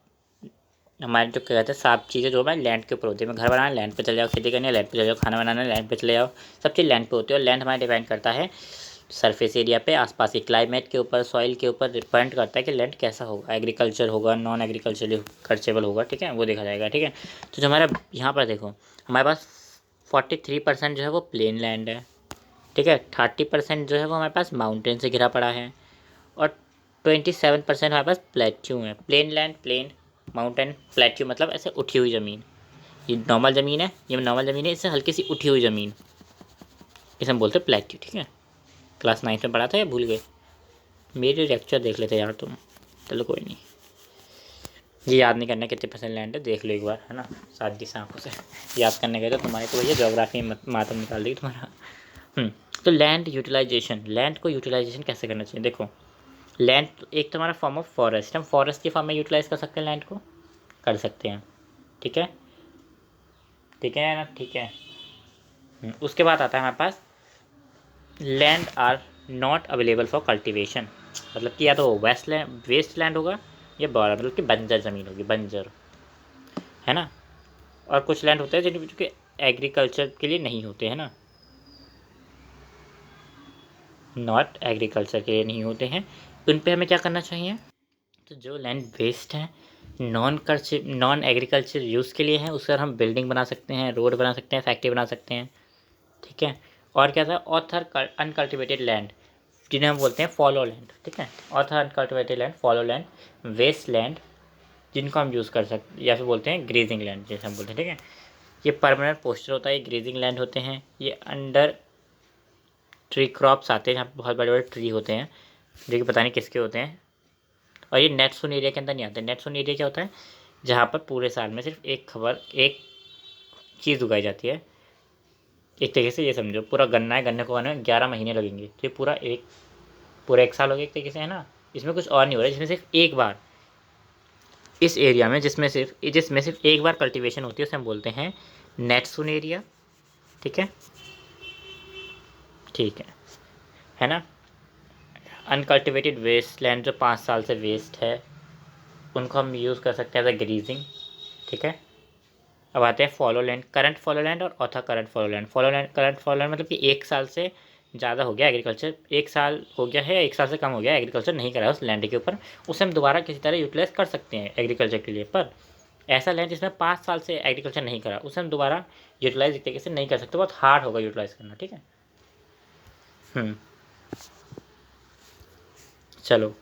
हमारे जो क्या कहते हैं, सब चीज़ें जो है लैंड के ऊपर होती है। मैं घर बनाना लैंड पे चले जाओ, खेती करनी है लैंड पे चले जाओ, खाना बनाना लैंड पे चले जाओ, सब चीज़ लैंड पे होती है। और लैंड हमारा डिपेंड करता है सरफेस एरिया पे, आसपास के क्लाइमेट के ऊपर, सॉइल के ऊपर डिपेंड करता है कि लैंड कैसा होगा, एग्रीकल्चर होगा, नॉन एग्रीकल्चर खर्चेबल होगा, ठीक है, वो देखा जाएगा, ठीक है। तो जो हमारा यहाँ पर देखो, हमारे पास 43% जो है वो प्लेन लैंड है, ठीक है। 30% जो है वो हमारे पास माउंटेन से घिरा पड़ा है, और 27% हमारे पास प्लेट्यू है। Plain land, plain, mountain, plateau मतलब ऐसे उठी हुई ज़मीन। ये नॉर्मल ज़मीन है, ये नॉर्मल ज़मीन है, इससे हल्की सी उठी हुई ज़मीन, इसे हम बोलते हैं प्लेट्यू, ठीक है। क्लास 9 में पढ़ा था या भूल गए? मेरे लेक्चर देख लेते यार तुम। चलो कोई नहीं, ये याद नहीं करना कितने परसेंट लैंड है, देख लो एक बार, है ना, सादी सी आंखों से। याद करने गए तो तुम्हारे तो भैया ज्योग्राफी में मातम निकाल देगी तुम्हारा। तो लैंड यूटिलाइजेशन, लैंड को यूटिलाइजेशन कैसे करना चाहिए, देखो। लैंड एक तो हमारा फॉर्म ऑफ फॉरेस्ट, हम फॉरेस्ट के फॉर्म में यूटिलाइज कर सकते हैं लैंड को, कर सकते हैं, ठीक है, ठीक है ना, ठीक है। उसके बाद आता है हमारे पास land are not available for cultivation, मतलब कि या तो वेस्ट लैंड होगा, या बड़ा मतलब कि बंजर ज़मीन होगी, बंजर, है ना। और कुछ लैंड होते हैं जिनके एग्रीकल्चर के लिए नहीं होते, हैं ना, नॉट एग्रीकल्चर के लिए नहीं होते हैं, उन पे हमें क्या करना चाहिए। तो जो लैंड वेस्ट है, नॉन एग्रीकल्चर यूज़ के लिए है, उस पर हम बिल्डिंग बना सकते हैं, रोड बना सकते हैं, फैक्ट्री बना सकते हैं, ठीक है। और क्या था, ऑथर अनकल्टिवेटेड लैंड, जिन्हें हम बोलते हैं फॉलो लैंड, ठीक है। Other uncultivated land, fallow land, waste land, जिनको हम यूज़ कर सकते या फिर बोलते हैं ग्रेजिंग लैंड, जैसे हम बोलते हैं, ठीक है। ये परमानेंट पोस्टर होता है, ये ग्रेजिंग लैंड होते हैं। ये अंडर ट्री क्रॉप्स आते हैं, यहाँ पे बहुत बड़े बड़े ट्री होते हैं जो कि पता नहीं किसके होते हैं। और ये नेट सोन एरिया के अंदर नहीं आते। नेट सोन एरिया क्या होता है, जहाँ पर पूरे साल में सिर्फ एक चीज़ उगाई जाती है। एक तरीके से ये समझो, पूरा गन्ना है, गन्ने को उगाने में 11 महीने लगेंगे, तो ये पूरा एक साल हो गया एक तरीके से, है ना। इसमें कुछ और नहीं हो रहा है, जिसमें सिर्फ एक बार इस एरिया में, जिसमें सिर्फ एक बार कल्टीवेशन होती है, उसे हम बोलते हैं नेट सोन एरिया, ठीक है, ठीक है ना। अनकल्टिवेटेड वेस्ट लैंड जो 5 साल से वेस्ट है, उनको हम यूज़ कर सकते हैं एज अ ग्रीजिंग, ठीक है। अब आते हैं fallow land, current fallow land और other current fallow land. Current fallow land मतलब कि 1 साल से ज़्यादा हो गया एग्रीकल्चर, 1 साल हो गया है, 1 साल से कम हो गया एग्रीकल्चर नहीं करा है उस लैंड के ऊपर, उसे हम दोबारा किसी तरह यूटिलाइज कर सकते हैं एग्रीकल्चर के लिए। पर ऐसा लैंड जिसमें 5 साल से एग्रीकल्चर नहीं करा, उसे हम दोबारा यूटिलाइज एक तरीके से नहीं कर सकते, बहुत हार्ड होगा यूटिलाइज करना, ठीक है। चलो,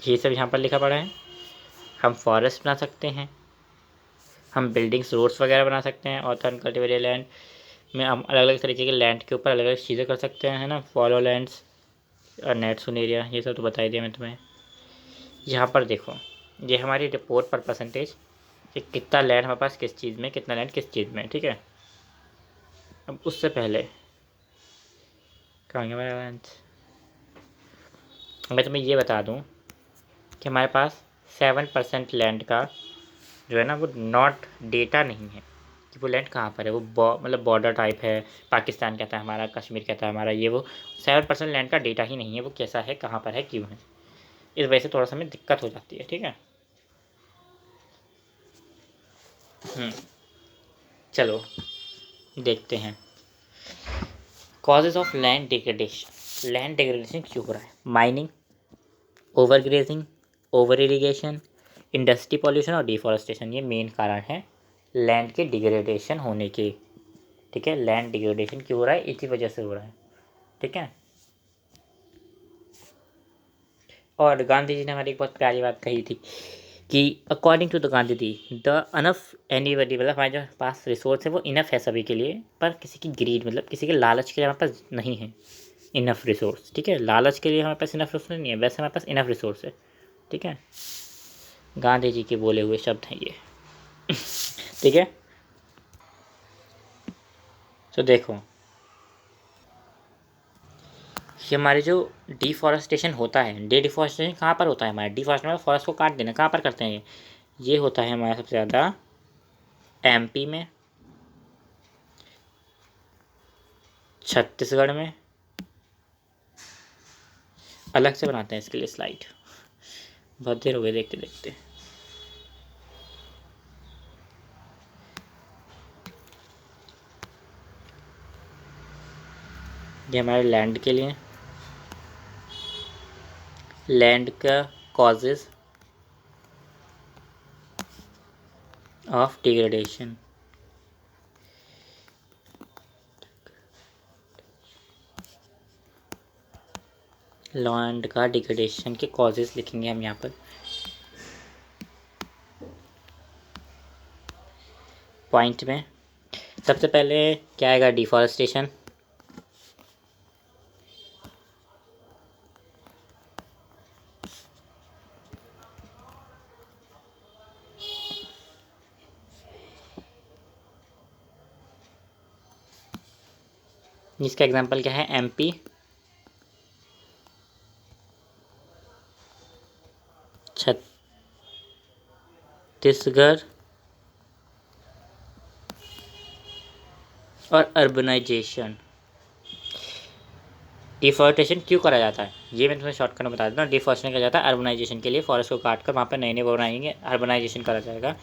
ये सब यहाँ पर लिखा पड़ा है। हम फॉरेस्ट बना सकते हैं, हम बिल्डिंग्स, रोड्स वगैरह बना सकते हैं। और अनकल्टिवेटेड लैंड में हम अलग अलग तरीके के लैंड के ऊपर अलग अलग चीज़ें कर सकते हैं, है ना, फॉलो लैंड्स और नेट सोन एरिया, ये सब तो बता ही दिया मैं तुम्हें। यहाँ पर देखो, ये हमारी रिपोर्ट पर परसेंटेज कि कितना लैंड हमारे पास किस चीज़ में, कितना लैंड किस चीज़ में, ठीक है। अब उससे पहले कहाँ गया मेरा लैंड, मैं तुम्हें ये बता दूँ कि हमारे पास 7% लैंड का जो है ना, वो नॉट डेटा नहीं है कि वो लैंड कहाँ पर है, वो मतलब बॉर्डर टाइप है, पाकिस्तान कहता है हमारा, कश्मीर कहता है हमारा, ये वो 7% लैंड का डेटा ही नहीं है, वो कैसा है, कहाँ पर है, क्यों है। इस वजह से थोड़ा सा हमें दिक्कत हो जाती है, ठीक है। चलो देखते हैं causes of land degradation. Land degradation क्यों हो रहा है? Mining, over grazing, over irrigation, industry pollution और डिफॉरेस्टेशन, ये मेन कारण है लैंड के डिग्रेडेशन होने के। ठीक है, लैंड डिग्रेडेशन क्यों हो रहा है? इसी वजह से हो रहा है। ठीक है, और गांधी जी ने हमारी एक बहुत प्यारी बात कही थी कि according to the Gandhi ji the enough anybody, मतलब हमारे जो पास रिसोर्स है वो इनफ है सभी के लिए, पर किसी की ग्रीड मतलब किसी के लालच के लिए हमारे पास नहीं है इनफ रिसोर्स। ठीक है, लालच के लिए हमारे पास इनफ रिसोर्स नहीं है, वैसे हमारे पास इनफ रिसोर्स है। ठीक है, गांधी जी के बोले हुए शब्द हैं ये। ठीक है, तो देखो कि हमारे जो डिफॉरेस्टेशन होता है, डिफॉरेस्टेशन कहाँ पर होता है? हमारे डिफॉरेस्टेशन फॉरेस्ट को काट देना, कहाँ पर करते हैं ये होता है हमारा सबसे ज़्यादा एमपी में, छत्तीसगढ़ में। अलग से बनाते हैं इसके लिए स्लाइड, बहुत देर हो गई देखते देखते। ये हमारे लैंड के लिए, लैंड का कॉजेज ऑफ डिग्रेडेशन। लैंड का डिग्रेडेशन के कॉजेज लिखेंगे हम यहाँ पर पॉइंट में। सबसे पहले क्या आएगा? डिफॉरेस्टेशन। इसका एग्जांपल क्या है? एमपी, छत्तीसगढ़ और अर्बनाइजेशन। डिफॉरेस्टेशन क्यों करा जाता है ये मैं तुम्हें शॉर्टकट में बता देता हूँ। डिफॉरेस्टेशन किया जाता है अर्बनाइजेशन के लिए, फॉरेस्ट को काट कर वहाँ पर नए नए वो बनाएंगे, अर्बनाइजेशन करा जाएगा,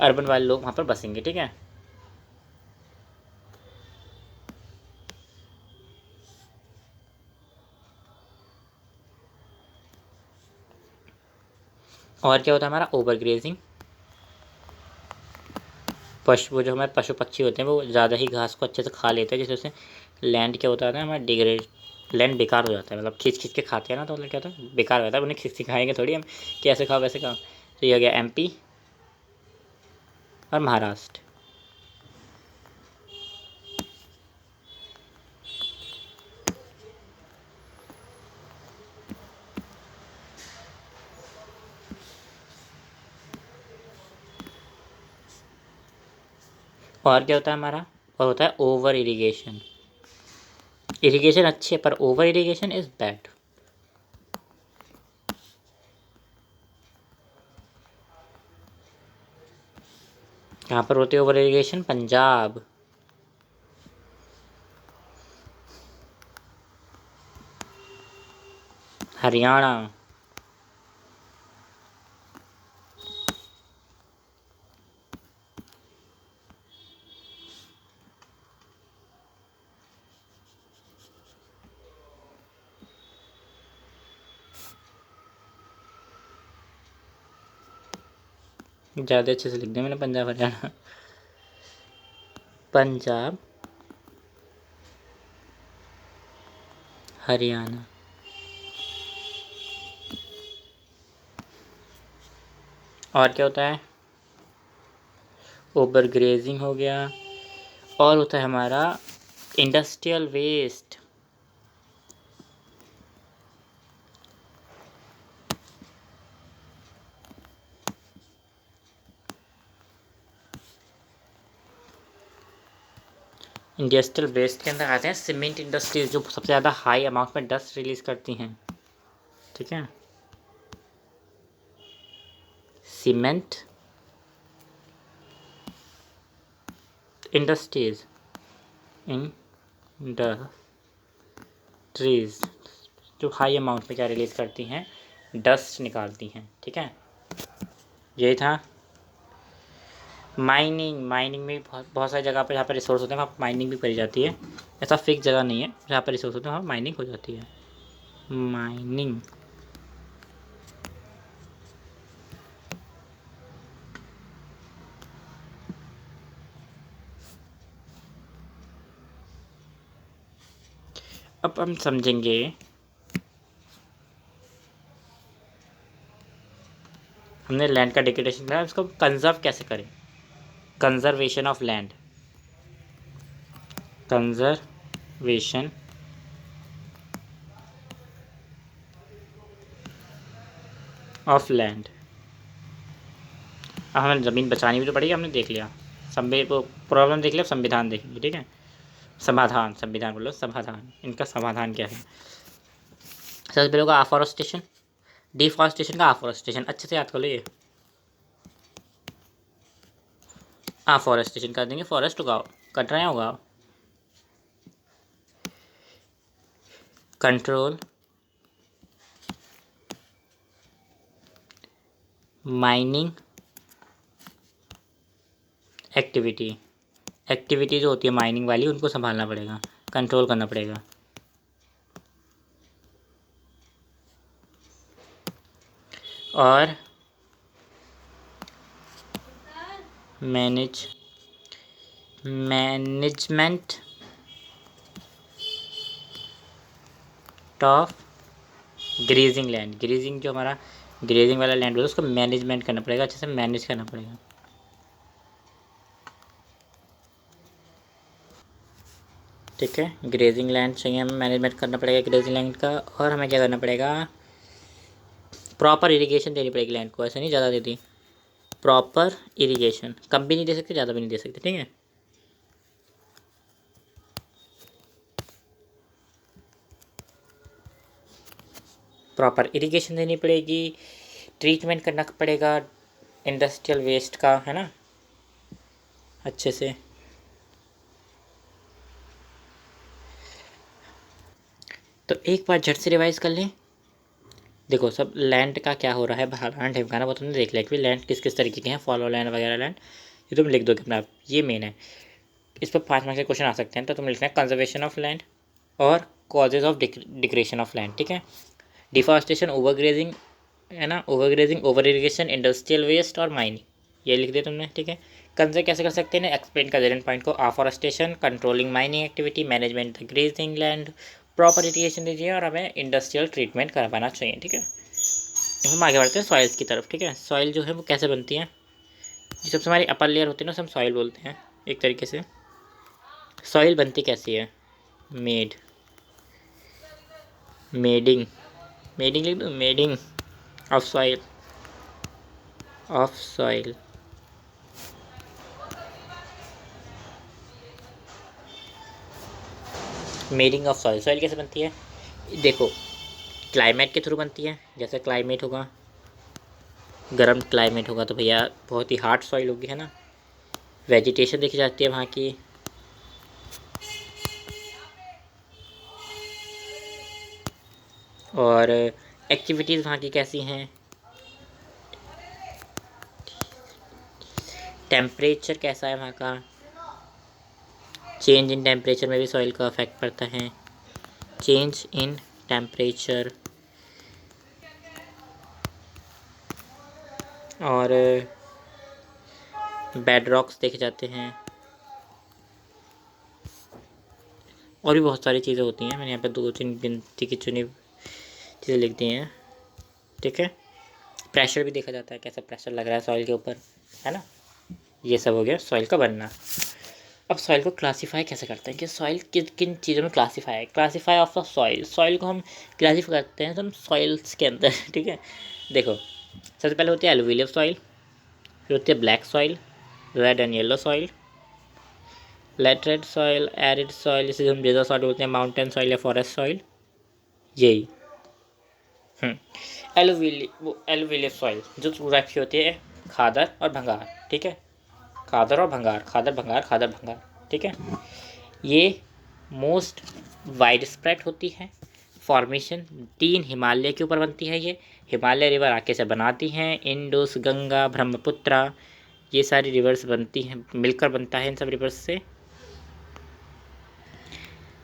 अर्बन वाले लोग वहाँ पर बसेंगे। ठीक है, और क्या होता है हमारा? Over grazing. पशु, वो जो हमारे पशु पक्षी होते हैं वो ज़्यादा ही घास को अच्छे से खा लेते हैं, जिससे लैंड क्या होता है ना, हमारा डिग्रेड, लैंड बेकार हो जाता है। मतलब खींच खींच के खाते हैं ना, तो मतलब क्या होता है? बेकार हो जाता है। उन्हें खींच सिखाएंगे थोड़ी हम कि ऐसे खाओ वैसे खाओ। तो ये हो गया एमपी और महाराष्ट्र। और क्या होता है हमारा? और होता है ओवर इरिगेशन। इरिगेशन अच्छी है पर ओवर इरिगेशन इज़ बैड। यहाँ पर होती है ओवर इरिगेशन? पंजाब, हरियाणा, ज़्यादा अच्छे से लिख दिया मैंने, पंजाब हरियाणा, पंजाब हरियाणा। और क्या होता है? ओवर ग्रेजिंग हो गया, और होता है हमारा इंडस्ट्रियल वेस्ट। इंडस्ट्रियल वेस्ट के अंदर आते हैं सीमेंट इंडस्ट्रीज, जो सबसे ज़्यादा हाई अमाउंट में डस्ट रिलीज करती हैं। ठीक है, सीमेंट इंडस्ट्रीज, इंडस्ट्रीज जो हाई अमाउंट में क्या रिलीज करती हैं? डस्ट निकालती हैं। ठीक है, यही था माइनिंग माइनिंग में भी बहुत बहुत सारी जगह पर जहाँ पर रिसोर्स होते हैं वहाँ माइनिंग भी करी जाती है। ऐसा फिक्स जगह नहीं है, जहाँ पर रिसोर्स होते हैं वहाँ माइनिंग हो जाती है। माइनिंग अब हम समझेंगे हमने लैंड का डिग्रेडेशन किया, उसको कंजर्व कैसे करें। Conservation of land, conservation of land. अब हमें ज़मीन बचानी भी तो पड़ेगी, हमने देख लिया। वो प्रॉब्लम देख लिया, संविधान देखेंगे, ठीक है। समाधान, संविधान बोलो, समाधान, इनका समाधान क्या है। सबसे पहले होगा अफॉरेस्टेशन, डिफॉरेस्टेशन का अफॉरेस्टेशन, अच्छे से याद कर लो ये। अफॉरेस्टेशन कर देंगे, फॉरेस्ट उगाओ, कट रहे हैं उगाओ। कंट्रोल माइनिंग एक्टिविटी, एक्टिविटी जो होती है माइनिंग वाली उनको संभालना पड़ेगा, कंट्रोल करना पड़ेगा। और management of grazing land, grazing जो हमारा ग्रेजिंग वाला लैंड होता है उसको मैनेजमेंट करना पड़ेगा, अच्छे से मैनेज करना पड़ेगा। ठीक है, ग्रेजिंग लैंड चाहिए हमें, मैनेजमेंट करना पड़ेगा ग्रेजिंग लैंड का। और हमें क्या करना पड़ेगा, प्रॉपर इरिगेशन देनी पड़ेगी लैंड को, ऐसे नहीं ज़्यादा दे दी, प्रॉपर इरिगेशन, कम भी नहीं दे सकते ज़्यादा भी नहीं दे सकते, ठीक है। प्रॉपर इरिगेशन देनी पड़ेगी, ट्रीटमेंट करना पड़ेगा इंडस्ट्रियल वेस्ट का, है ना, अच्छे से। तो एक बार झट से रिवाइज कर लें। देखो सब लैंड का क्या हो रहा है, बढ़ाना ढिमकाना वो तुमने देख लिया कि लैंड किस किस तरीके के हैं, फॉलो लैंड वगैरह लैंड, ये तुम लिख दोगे अपना, ये मेन है। इस पर 5 मार्क्स के क्वेश्चन आ सकते हैं, तो तुम लिखना है कंजर्वेशन ऑफ लैंड और causes of degradation of land, ठीक है। डिफॉरेस्टेशन, ओवरग्रेजिंग, है ना, overgrazing, over irrigation, industrial waste और माइनिंग, ये लिख दिया तुमने, ठीक है। कंजर्व कैसे कर सकते हैं, एक्सप्लेन कर दे पॉइंट को, afforestation, controlling mining activity, management the grazing land, proper irrigation दीजिए और हमें इंडस्ट्रियल ट्रीटमेंट करवाना चाहिए, ठीक है। हम आगे बढ़ते हैं सॉइल्स की तरफ, ठीक है। सॉइल जो है वो कैसे बनती है, जो सबसे हमारी अपर लेयर होती है ना उसे हम सॉइल बोलते हैं एक तरीके से। सॉइल बनती कैसी है, मेडिंग, मेडिंग लिख दो, madding of soil, of soil. Madding of soil, soil कैसे बनती है, देखो क्लाइमेट के थ्रू बनती है। जैसे क्लाइमेट होगा, गर्म क्लाइमेट होगा तो भैया बहुत ही हार्ड सॉइल होगी, है ना। वेजिटेशन देखी जाती है वहाँ की, और एक्टिविटीज़ वहाँ की कैसी हैं, टेम्परेचर कैसा है वहाँ का, चेंज इन टेम्परेचर में भी सॉइल का इफेक्ट पड़ता है, चेंज इन टेम्परेचर। और बेड रॉक्स देखे जाते हैं, और भी बहुत सारी चीज़ें होती हैं, मैंने यहाँ पे 2-3 गिनती की चुनी चीज़ें लिख दी हैं, ठीक है। प्रेशर भी देखा जाता है, कैसा प्रेशर लग रहा है सॉइल के ऊपर, है ना। ये सब हो गया सॉइल का बनना। अब सॉइल को क्लासीफाई कैसे करते हैं कि सॉइल किन किन चीज़ों में क्लासीफाई है, classify of the soil, soil को हम क्लासीफाई करते हैं तो हम सॉइल्स के अंदर ठीक है। देखो सबसे पहले होती है एलुवियल सॉइल, फिर होती है black soil, red and yellow soil, laterite soil, arid soil, जिसे हम डेजर्ट सॉइल बोलते हैं, माउंटेन सॉइल या फॉरेस्ट सॉइल, यही। एलुवियल सॉइल जो टाइप की होती है, खादर और भंगार, ठीक है। खादर और भंगार, खादर भंगार, खादर भंगार, ठीक है। ये मोस्ट वाइड स्प्रेड होती है। फॉर्मेशन 3 हिमालय के ऊपर बनती है, ये हिमालय रिवर आके से बनाती हैं, इंडस, गंगा, ब्रह्मपुत्रा, ये सारी रिवर्स बनती हैं, मिलकर बनता है इन सब रिवर्स से।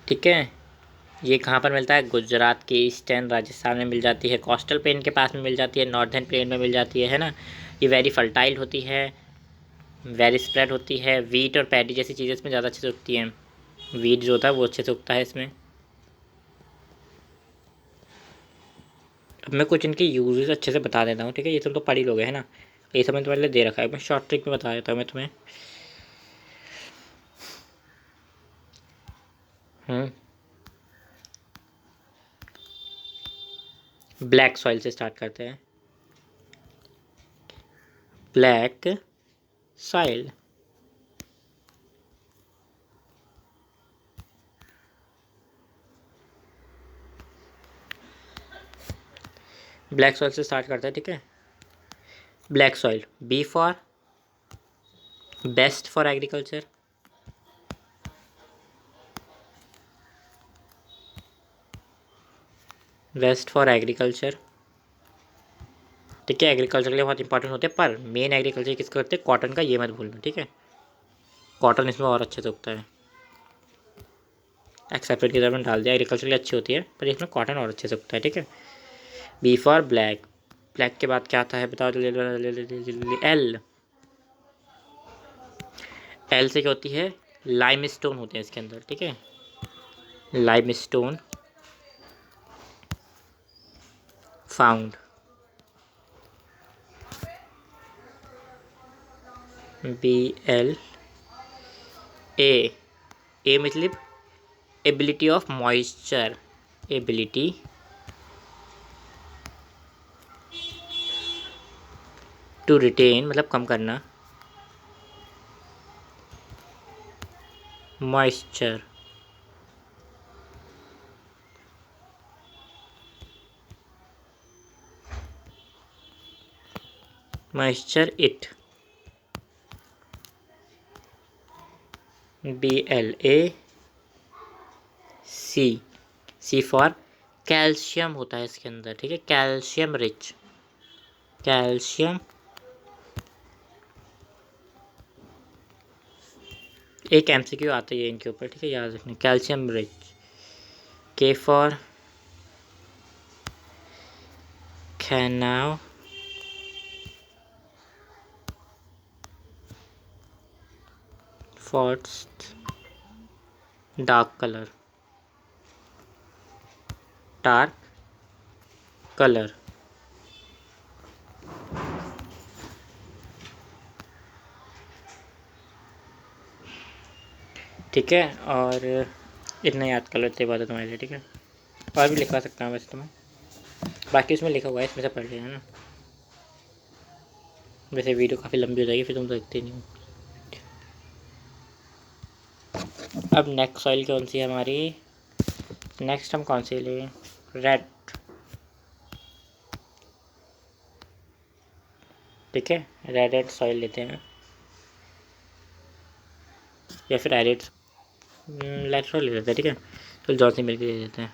ठीक है, ये कहाँ पर मिलता है? गुजरात के ईस्टर्न राजस्थान में मिल जाती है, कोस्टल प्लेन के पास में मिल जाती है, नॉर्दर्न प्लेन में मिल जाती है ना। ये वेरी फर्टाइल होती है, वेरी स्प्रेड होती है। वीट और पैडी जैसी चीज़ें इसमें ज़्यादा अच्छे से उगती हैं। वीट जो होता है वो अच्छे से उगता है इसमें। अब मैं कुछ इनके यूजेस अच्छे से बता देता हूँ, ठीक है। ये सब तो पढ़ी लोग है ना, ये सब मैंने तो पहले दे रखा है, मैं शॉर्ट ट्रिक में बता देता हूँ मैं तुम्हें। ब्लैक सॉइल से स्टार्ट करते हैं। ब्लैक सॉइल, ब्लैक सॉइल से स्टार्ट करते हैं, ठीक है। Black soil, B for best for agriculture, best for agriculture, ठीक है। एग्रीकल्चर के लिए बहुत इंपॉर्टेंट होते हैं, पर मेन एग्रीकल्चर किसका करते हैं? कॉटन का, ये मत भूलना, ठीक है। कॉटन इसमें और अच्छे से उगता है। एक्सेप्टेड की तरफ मैंने डाल दिया, एग्रीकल्चर के लिए अच्छी होती है, पर इसमें कॉटन और अच्छे से उगता है, ठीक है। बी फॉर ब्लैक, ब्लैक के बाद क्या आता है बताओ जल्दी। एल, एल से क्या होती है? लाइम स्टोन होते हैं इसके अंदर, ठीक है। Limestone found. B L A, A मतलब ability of moisture, ability to retain मतलब कम करना, moisture, moisture it. B L A C, C for calcium होता है इसके अंदर, ठीक है। कैल्शियम रिच, कैल्शियम, एक एमसीक्यू आता है इनके ऊपर, ठीक है, याद रखना। कैल्शियम रिच, के फॉर कैनाव, forest dark colour, dark colour, ठीक है। और इतना याद कर लेते बात है तुम्हारे लिए, ठीक है। और भी लिखवा सकता हूँ वैसे तुम्हें, बाकी उसमें लिखा हुआ है, इसमें से पढ़ लेना ना। वैसे वीडियो काफ़ी लंबी हो जाएगी, फिर तुम तो देखते नहीं हो। अब नेक्स्ट सॉइल कौन सी है हमारी? नेक्स्ट हम कौन सी लें? रेड, ठीक है। रेड सॉइल लेते हैं, या फिर एरिड लेटरेट ले लेते हैं, ठीक है। तो जॉर्सी मिल के दे देते हैं।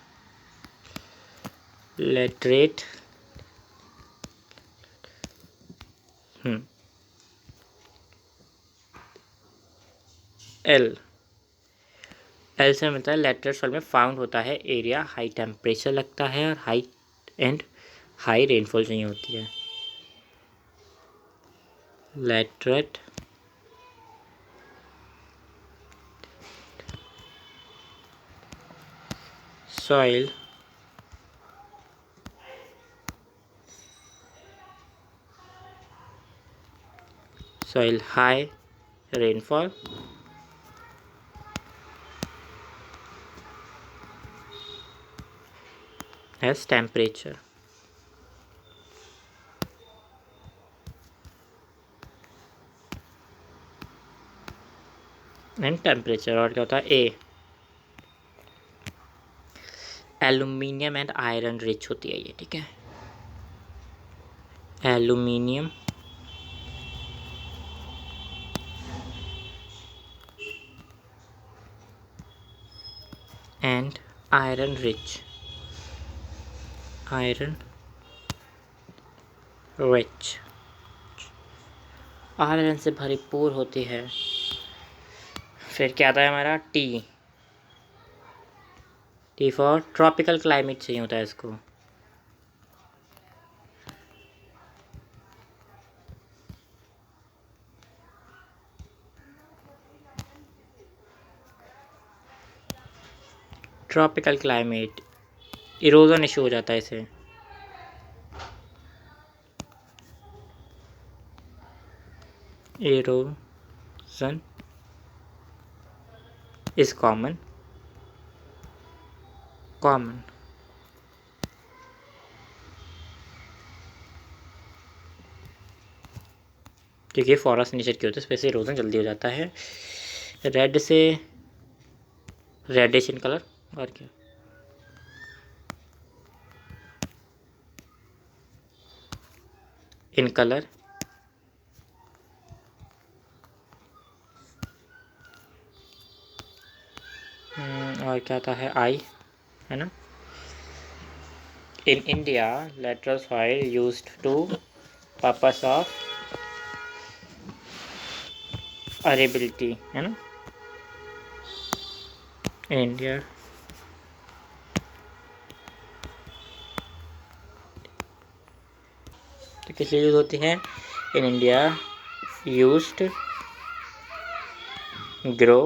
लेटरेट, एल, एल से मिलता है लेटरेट सॉइल में फाउंड होता है एरिया, हाई टेम्परेचर लगता है और हाई रेनफॉल चाहिए होती है। Laterite soil high rainfall has temperature and temperature. और क्या होता है? ए, एल्यूमिनियम एंड आयरन रिच होती है ये, ठीक है। Aluminium and iron rich, iron rich, iron से भरपूर होती है। फिर क्या आता है हमारा T. T for tropical climate चाहिए होता है इसको। ट्रॉपिकल क्लाइमेट, इरोजन इशू हो जाता है इसे। इरोजन इज कॉमन क्योंकि फॉरेस्ट नेचर की होती है, स्पेशली इरोजन जल्दी हो जाता है। रेड से रेडिश इन कलर, और क्या इन कलर। और क्या आता है आई, है ना। In India laterite soil used to purpose of arability, है ना। इन इंडिया तो किस लिए यूज होती है। In India used grow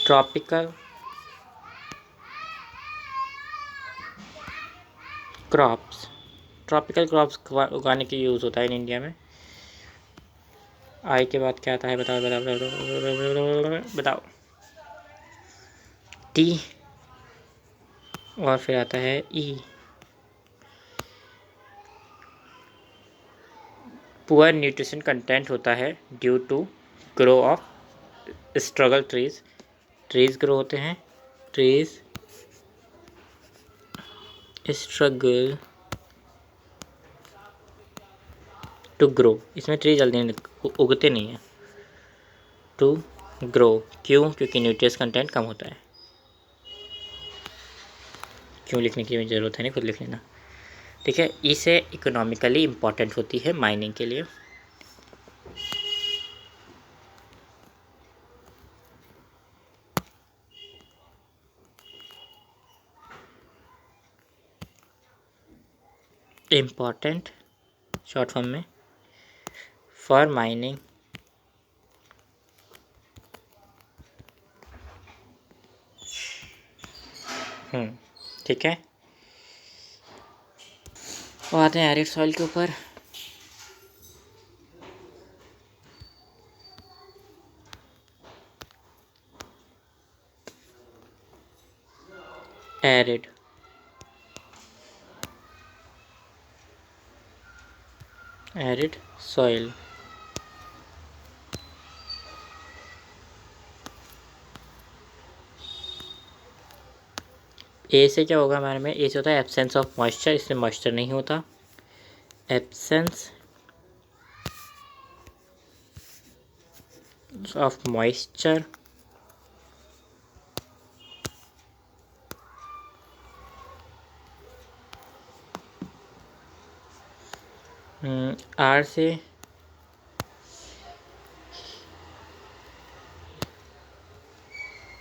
tropical crops. Tropical crops उगाने के यूज़ होता है इन इंडिया में। आई के बाद क्या आता है, बताओ बताओ बताओ बताओ। टी, और फिर आता है ई। पुअर न्यूट्रिशन कंटेंट होता है due to grow of struggle trees. Trees grow होते हैं, ट्रीज स्ट्रगल टू ग्रो। इसमें ट्री जल्दी उगते नहीं हैं। टू ग्रो, क्यों, क्योंकि न्यूट्रिएंट्स कंटेंट कम होता है। क्यों लिखने की ज़रूरत है नहीं, खुद लिख लेना। ठीक है, इसे इकोनॉमिकली इम्पॉर्टेंट होती है माइनिंग के लिए। इम्पॉर्टेंट शॉर्ट फॉर्म में फॉर माइनिंग। ठीक है, तो आते हैं एरिड सॉइल के ऊपर। Arid soil. ए से क्या होगा हमारे में, ए से होता है एब्सेंस ऑफ मॉइस्चर, इसमें मॉइस्चर नहीं होता। Absence of moisture. आर से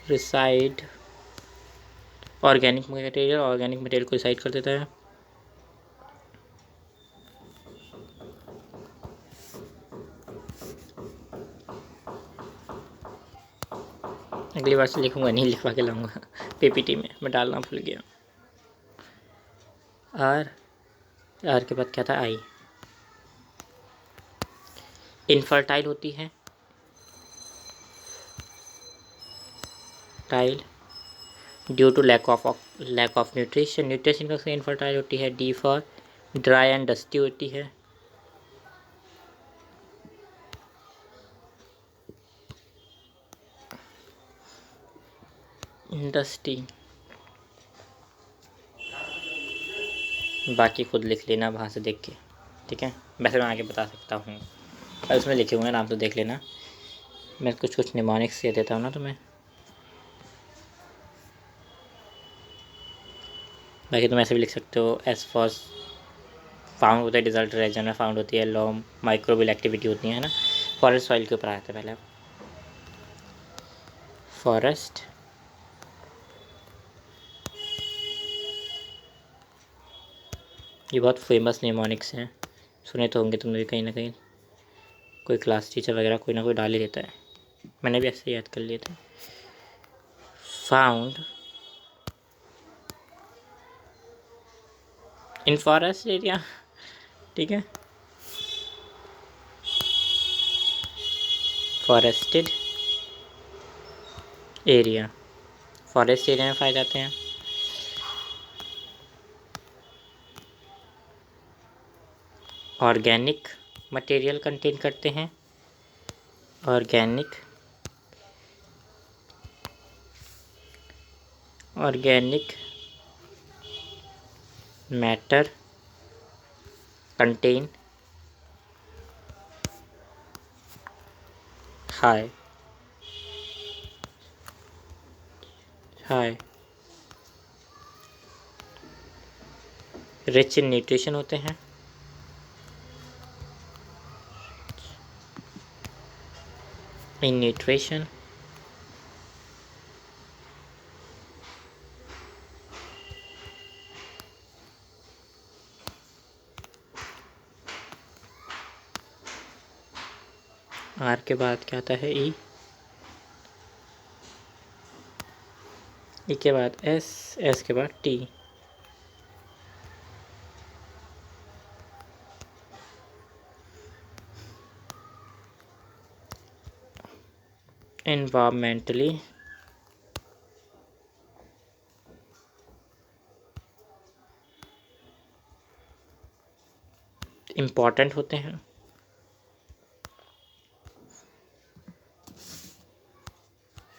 reside organic material. Organic material को रिसाइड कर देता है। अगली बार से लिखूंगा नहीं, लिखवा के लाऊंगा पीपीटी में, मैं डालना भूल गया। आर के बाद क्या था, आई। इनफर्टाइल होती है tile due to lack of nutrition. Nutrition का से इनफर्टाइल होती है। D for dry and dusty होती है। डस्टी, बाकी खुद लिख लेना वहाँ से देख के। ठीक है, वैसे मैं आगे बता सकता हूँ, और उसमें लिखे हुए नाम तो देख लेना। मैं कुछ निमोनिक्स दे देता हूँ ना तुम्हें। बाकी तुम ऐसे भी लिख सकते हो एस फॉस फाउंड होता है डिजर्ट रीजन में फाउंड होती है, लॉम माइक्रोबियल एक्टिविटी होती है ना। फॉरेस्ट सॉइल के ऊपर आया था पहले। फॉरेस्ट ये बहुत फेमस निमोनिक्स हैं, सुने तो होंगे तुमने भी कहीं ना कहीं, कोई क्लास टीचर वगैरह कोई ना कोई डाल ही देता है, मैंने भी ऐसे याद कर लिए थे। फाउंड इन फॉरेस्ट एरिया, ठीक है, फॉरेस्टेड एरिया, फॉरेस्ट एरिया में पाए जाते हैं। ऑर्गेनिक मटेरियल कंटेन करते हैं, organic matter contain high rich in nutrition होते हैं, इन न्यूट्रिशन आर के बाद क्या आता है ई, ई के बाद एस, एस के बाद टी, एनवायरमेंटली इम्पॉर्टेंट होते हैं,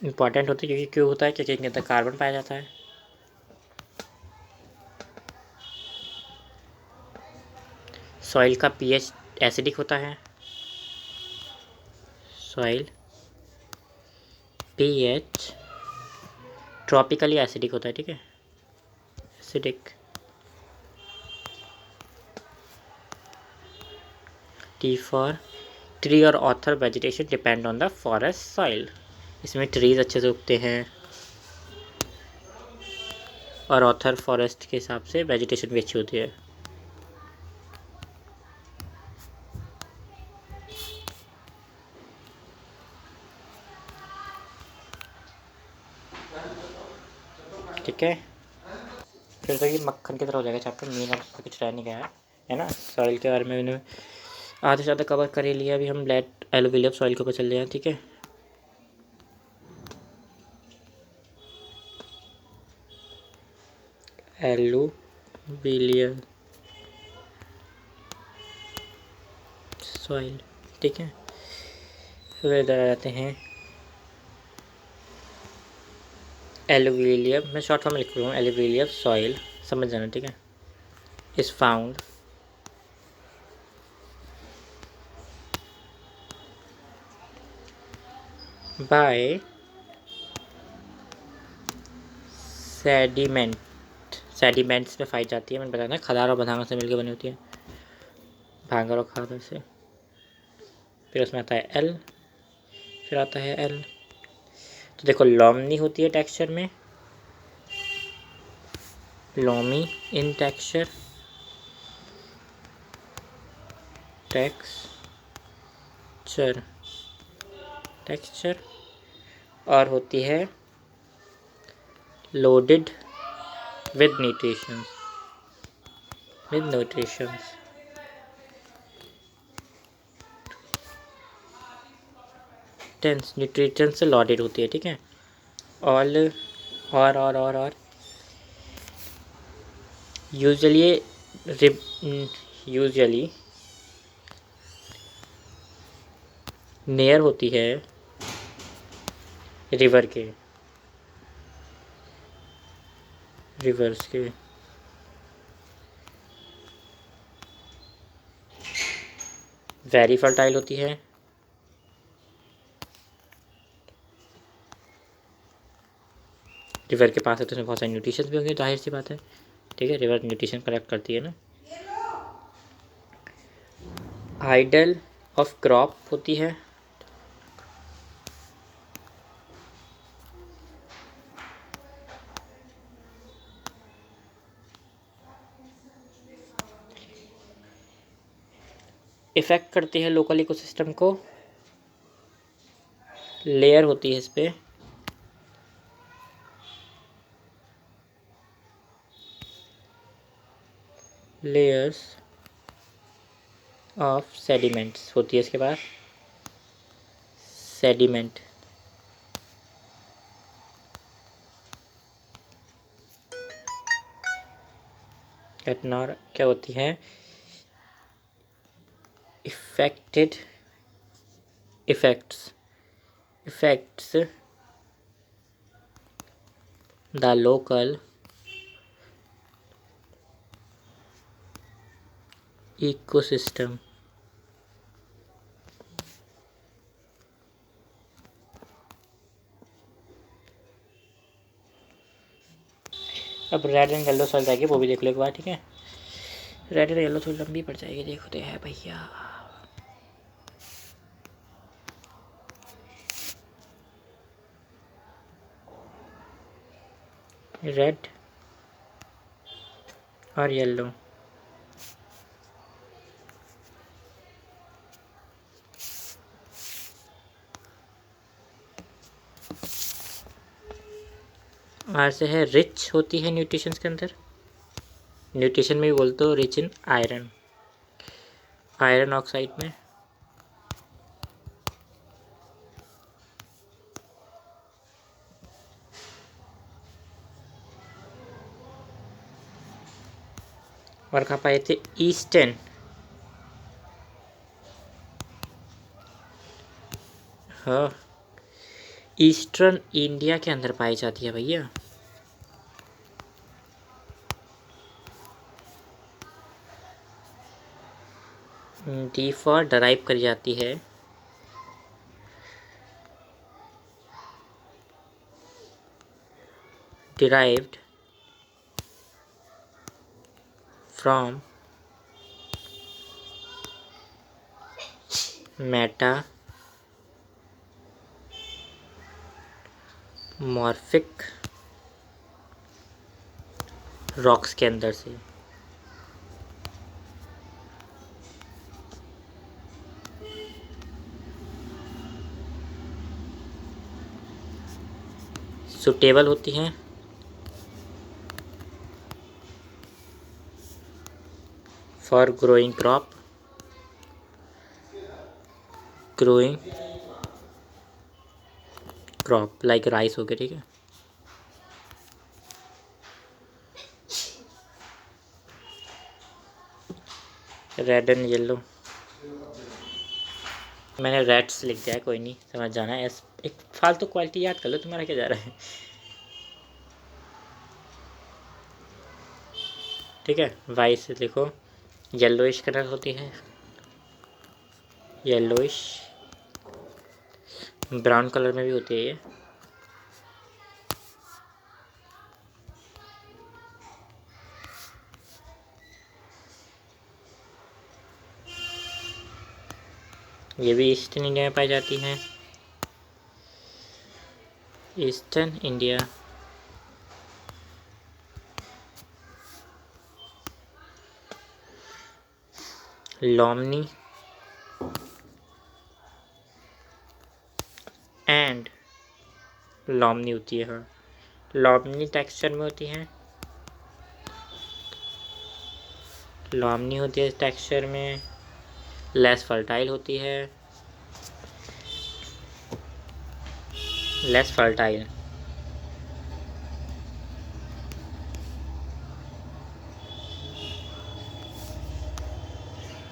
इम्पॉर्टेंट होते हैं क्योंकि क्यों होता है, क्योंकि इनके अंदर कार्बन पाया जाता है। सॉइल का पीएच एसिडिक होता है, सॉइल पीएच ट्रॉपिकली एसिडिक होता है, ठीक है, एसिडिक। टी फॉर ट्री और author vegetation depend on the forest soil, इसमें ट्रीज अच्छे से उगते हैं और ऑथर फॉरेस्ट के हिसाब से वेजिटेशन भी अच्छी होती है। ठीक है, फिर तो ये मक्खन की तरह हो जाएगा चैप्टर, मेन अब कुछ रह नहीं गया है ना। सॉइल के बारे में मैंने आधे से ज़्यादा कवर कर ही लिया, अभी हम लेट एलुविलियम सॉइल के ऊपर चल रहे हैं, ठीक है। एलुविलियम सॉइल, ठीक है, फिर इधर आ जाते हैं एलुविलियम, मैं शॉर्ट फॉर्म में लिख रहा हूँ, एलुविलियम सॉइल समझ जाना, ठीक है, is found by sediment, sediments में पाई जाती है, मैंने बताया ना खदार और बधांगा से मिलकर बनी होती है, भांगर और खादर से। फिर उसमें आता है एल, फिर आता है एल, तो देखो लॉमनी होती है टेक्सचर में, लॉमी इन टेक्सचर, टेक्सचर और होती है लोडेड विद न्यूट्रिशंस, टेंस न्यूट्रिशन से लॉडेड होती है, ठीक है। ऑल और यूजुअली नियर होती है रिवर्स के, वेरी फर्टाइल होती है, रिवर के पास है तो उसमें बहुत सारे न्यूट्रिशंस भी होंगे, जाहिर सी बात है, ठीक है, रिवर्स न्यूट्रिशन करेक्ट करती है ना। आइडल ऑफ क्रॉप होती है, इफेक्ट करती है लोकल इकोसिस्टम को, लेयर होती है इस पे, लेयर्स ऑफ सेडिमेंट्स होती है इसके पास, सेडिमेंट। एटनॉर क्या होती है, affected effects the local ecosystem. अब रेड एंड येलो चल जाएगी, वो भी देख लो एक बार, ठीक है। रेड एंड येलो थोड़ी लंबी पड़ जाएगी, देखते हैं भैया। रेड और येलो, आर से है रिच होती है न्यूट्रिशंस के अंदर, न्यूट्रिशन में भी बोलते हो rich in iron, iron oxide में। और कहाँ पाए थे, ईस्टर्न, हाँ ईस्टर्न इंडिया के अंदर पाई जाती है भैया। डी फॉर डराइव करी जाती है, derived from Meta morphic rocks के अंदर से। सुटेबल होती हैं for growing crop, growing crop like rice हो गया, ठीक है। रेड एंड येलो, मैंने रेड्स लिख दिया है, कोई नहीं समझ जाना है। एक फालतू क्वालिटी याद कर लो, तुम्हारा क्या जा रहा है, ठीक है। वाइट से लिखो, येलोइश कलर होती है, येलोइश, ब्राउन कलर में भी होती है ये भी ईस्टर्न इंडिया में पाई जाती हैं, ईस्टर्न इंडिया। लॉमनी एंड लॉमनी होती है, हाँ लॉमनी टेक्सचर में होती हैं, लॉमनी होती है इस टेक्सचर में, लेस फर्टाइल होती है, लेस फर्टाइल।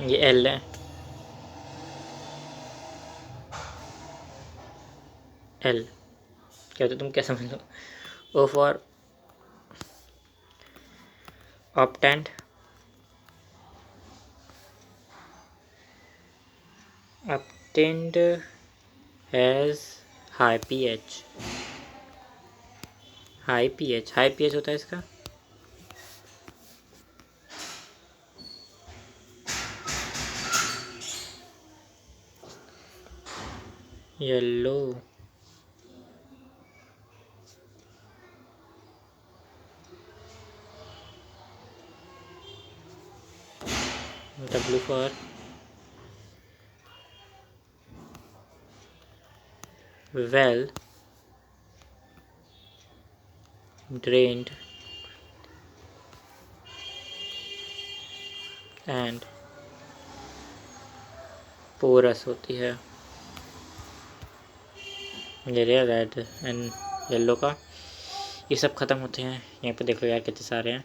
ये एल है, एल क्या होता है तुम क्या समझ लो। O for obtained, obtained has high pH, high pH, high pH होता है इसका yellow, W for well drained and porous होती है। ये रेड एंड येलो का ये सब ख़त्म होते हैं। यहाँ पे देख लो यार कितने सारे हैं।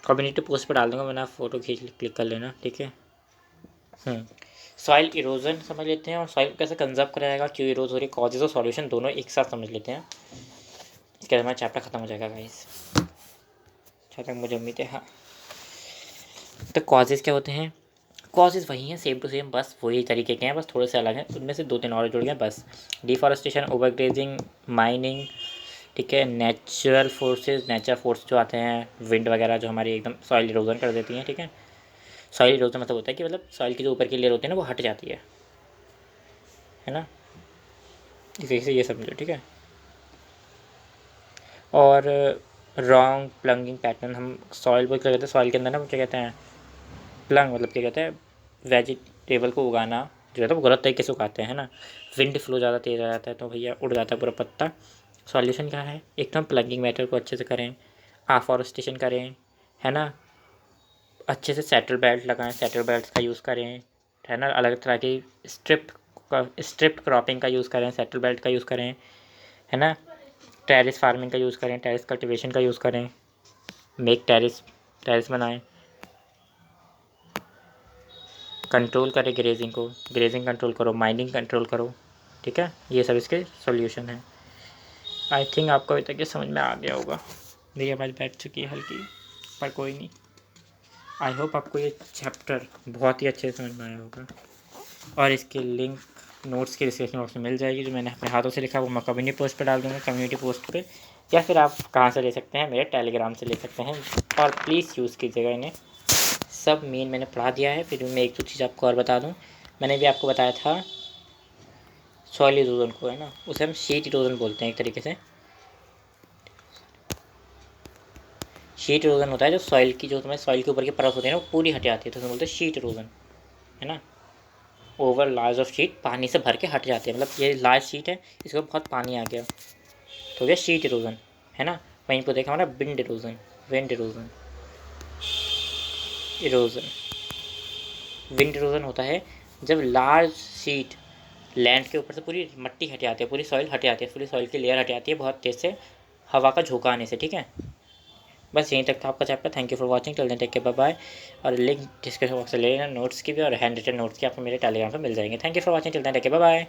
कम्युनिटी पोस्ट पर डाल दूंगा, मैंने आप फोटो खींच क्लिक कर लेना, ठीक है। सॉइल इरोजन समझ लेते हैं और सॉइल कैसे कंजर्व कराएगा, क्यों इरोज हो रही, कॉजेज और सॉल्यूशन दोनों एक साथ समझ लेते हैं। इसके बाद हमारा चैप्टर ख़त्म हो जाएगा गाइस, जहाँ तक मुझे उम्मीद है। हाँ, तो कॉजेज़ क्या होते हैं? कॉजेज़ वही हैं, सेम टू सेम, बस वही तरीके के हैं, बस थोड़े से अलग हैं। उनमें से 2-3 और जुड़ गए बस। डिफॉरेस्टेशन, ओवरग्रेजिंग, माइनिंग, ठीक है। नेचुरल फोर्स जो आते हैं, विंड वगैरह, जो हमारी एकदम सॉइल इरोजन कर देती हैं, ठीक है। सॉइल इरोजन मतलब होता है कि मतलब सॉइल की जो ऊपर की लेयर होती है ना, वो हट जाती है ना। इसी से ये समझो, ठीक है। और रॉन्ग प्लंगिंग पैटर्न, हम सॉइल को क्या कहते हैं, सॉइल के अंदर ना क्या कहते हैं, प्लंग मतलब क्या कहते हैं, वेजिटेबल को उगाना जो है तो वो गलत तरीके से उगाते हैं ना। विंड फ्लो ज़्यादा तेज़ आ जाता है तो भैया उड़ जाता है पूरा पत्ता। सॉल्यूशन क्या है, एक तो हम प्लगिंग मैटर को अच्छे से करें, आफ्फोरेस्टेशन करें, है ना। अच्छे से सेटल बेल्ट लगाएं, सेटल बेल्ट का यूज़ करें, है ना। अलग तरह की स्ट्रिप क्रॉपिंग का यूज़ करें, सेटल बेल्ट का यूज़ करें, है ना। टेरेस फार्मिंग का यूज़ करें, टेरेस कल्टीवेशन का यूज़ करें, मेक टेरेस बनाएं। कंट्रोल करें ग्रेजिंग को, ग्रेजिंग कंट्रोल करो, माइनिंग कंट्रोल करो, ठीक है। ये सब इसके सॉल्यूशन है। आई थिंक आपको अभी तक ये समझ में आ गया होगा। मेरी आवाज़ बैठ चुकी है हल्की, पर कोई नहीं। आई होप आपको ये चैप्टर बहुत ही अच्छे से समझ में आया होगा। और इसके लिंक नोट्स के डिस्क्रिप्शन बॉक्स में मिल जाएगी, जो मैंने अपने हाथों से लिखा वो मैं कम्युनिटी पोस्ट पर डाल दूँगा, कम्युनिटी पोस्ट पे। या फिर आप कहाँ से ले सकते हैं, मेरे टेलीग्राम से ले सकते हैं। और प्लीज़ यूज़ कीजिएगा इन्हें। सब मेन मैंने पढ़ा दिया है। फिर मैं एक दो चीज़ आपको और बता दूँ, मैंने भी आपको बताया था सॉइल इरोजन को, है ना, उसे हम शीट इरोजन बोलते हैं एक तरीके से। शीट इरोजन होता है जो सॉइल की, जो तुम्हें सॉइल के ऊपर की परत होती है ना, वो पूरी हट जाती है, तो उसे बोलते हैं शीट इरोजन, है ना। ओवर लार्ज ऑफ शीट, पानी से भर के हट जाती है, मतलब ये लार्ज शीट है, इसमें बहुत पानी आ गया तो गया शीट इरोजन, है ना। वहीं पर देखा हमारा wind erosion, wind erosion, erosion. Wind erosion होता है जब लार्ज शीट लैंड के ऊपर से पूरी मिट्टी हट जाती है, पूरी सॉइल हट जाती है, पूरी सॉइल की लेयर हट जाती है बहुत तेज़ से हवा का झोंका आने से, ठीक है। बस यहीं तक था आपका chapter. Thank you for watching, till then take care, bye bye. और लिंक डिस्क्रिप्शन बॉक्स से ले लेना नोट्स की भी, और हैंड रिटन नोट्स की आपको मेरे टेलीग्राम पर मिल जाएंगे। Thank you for watching, till then take care, bye bye.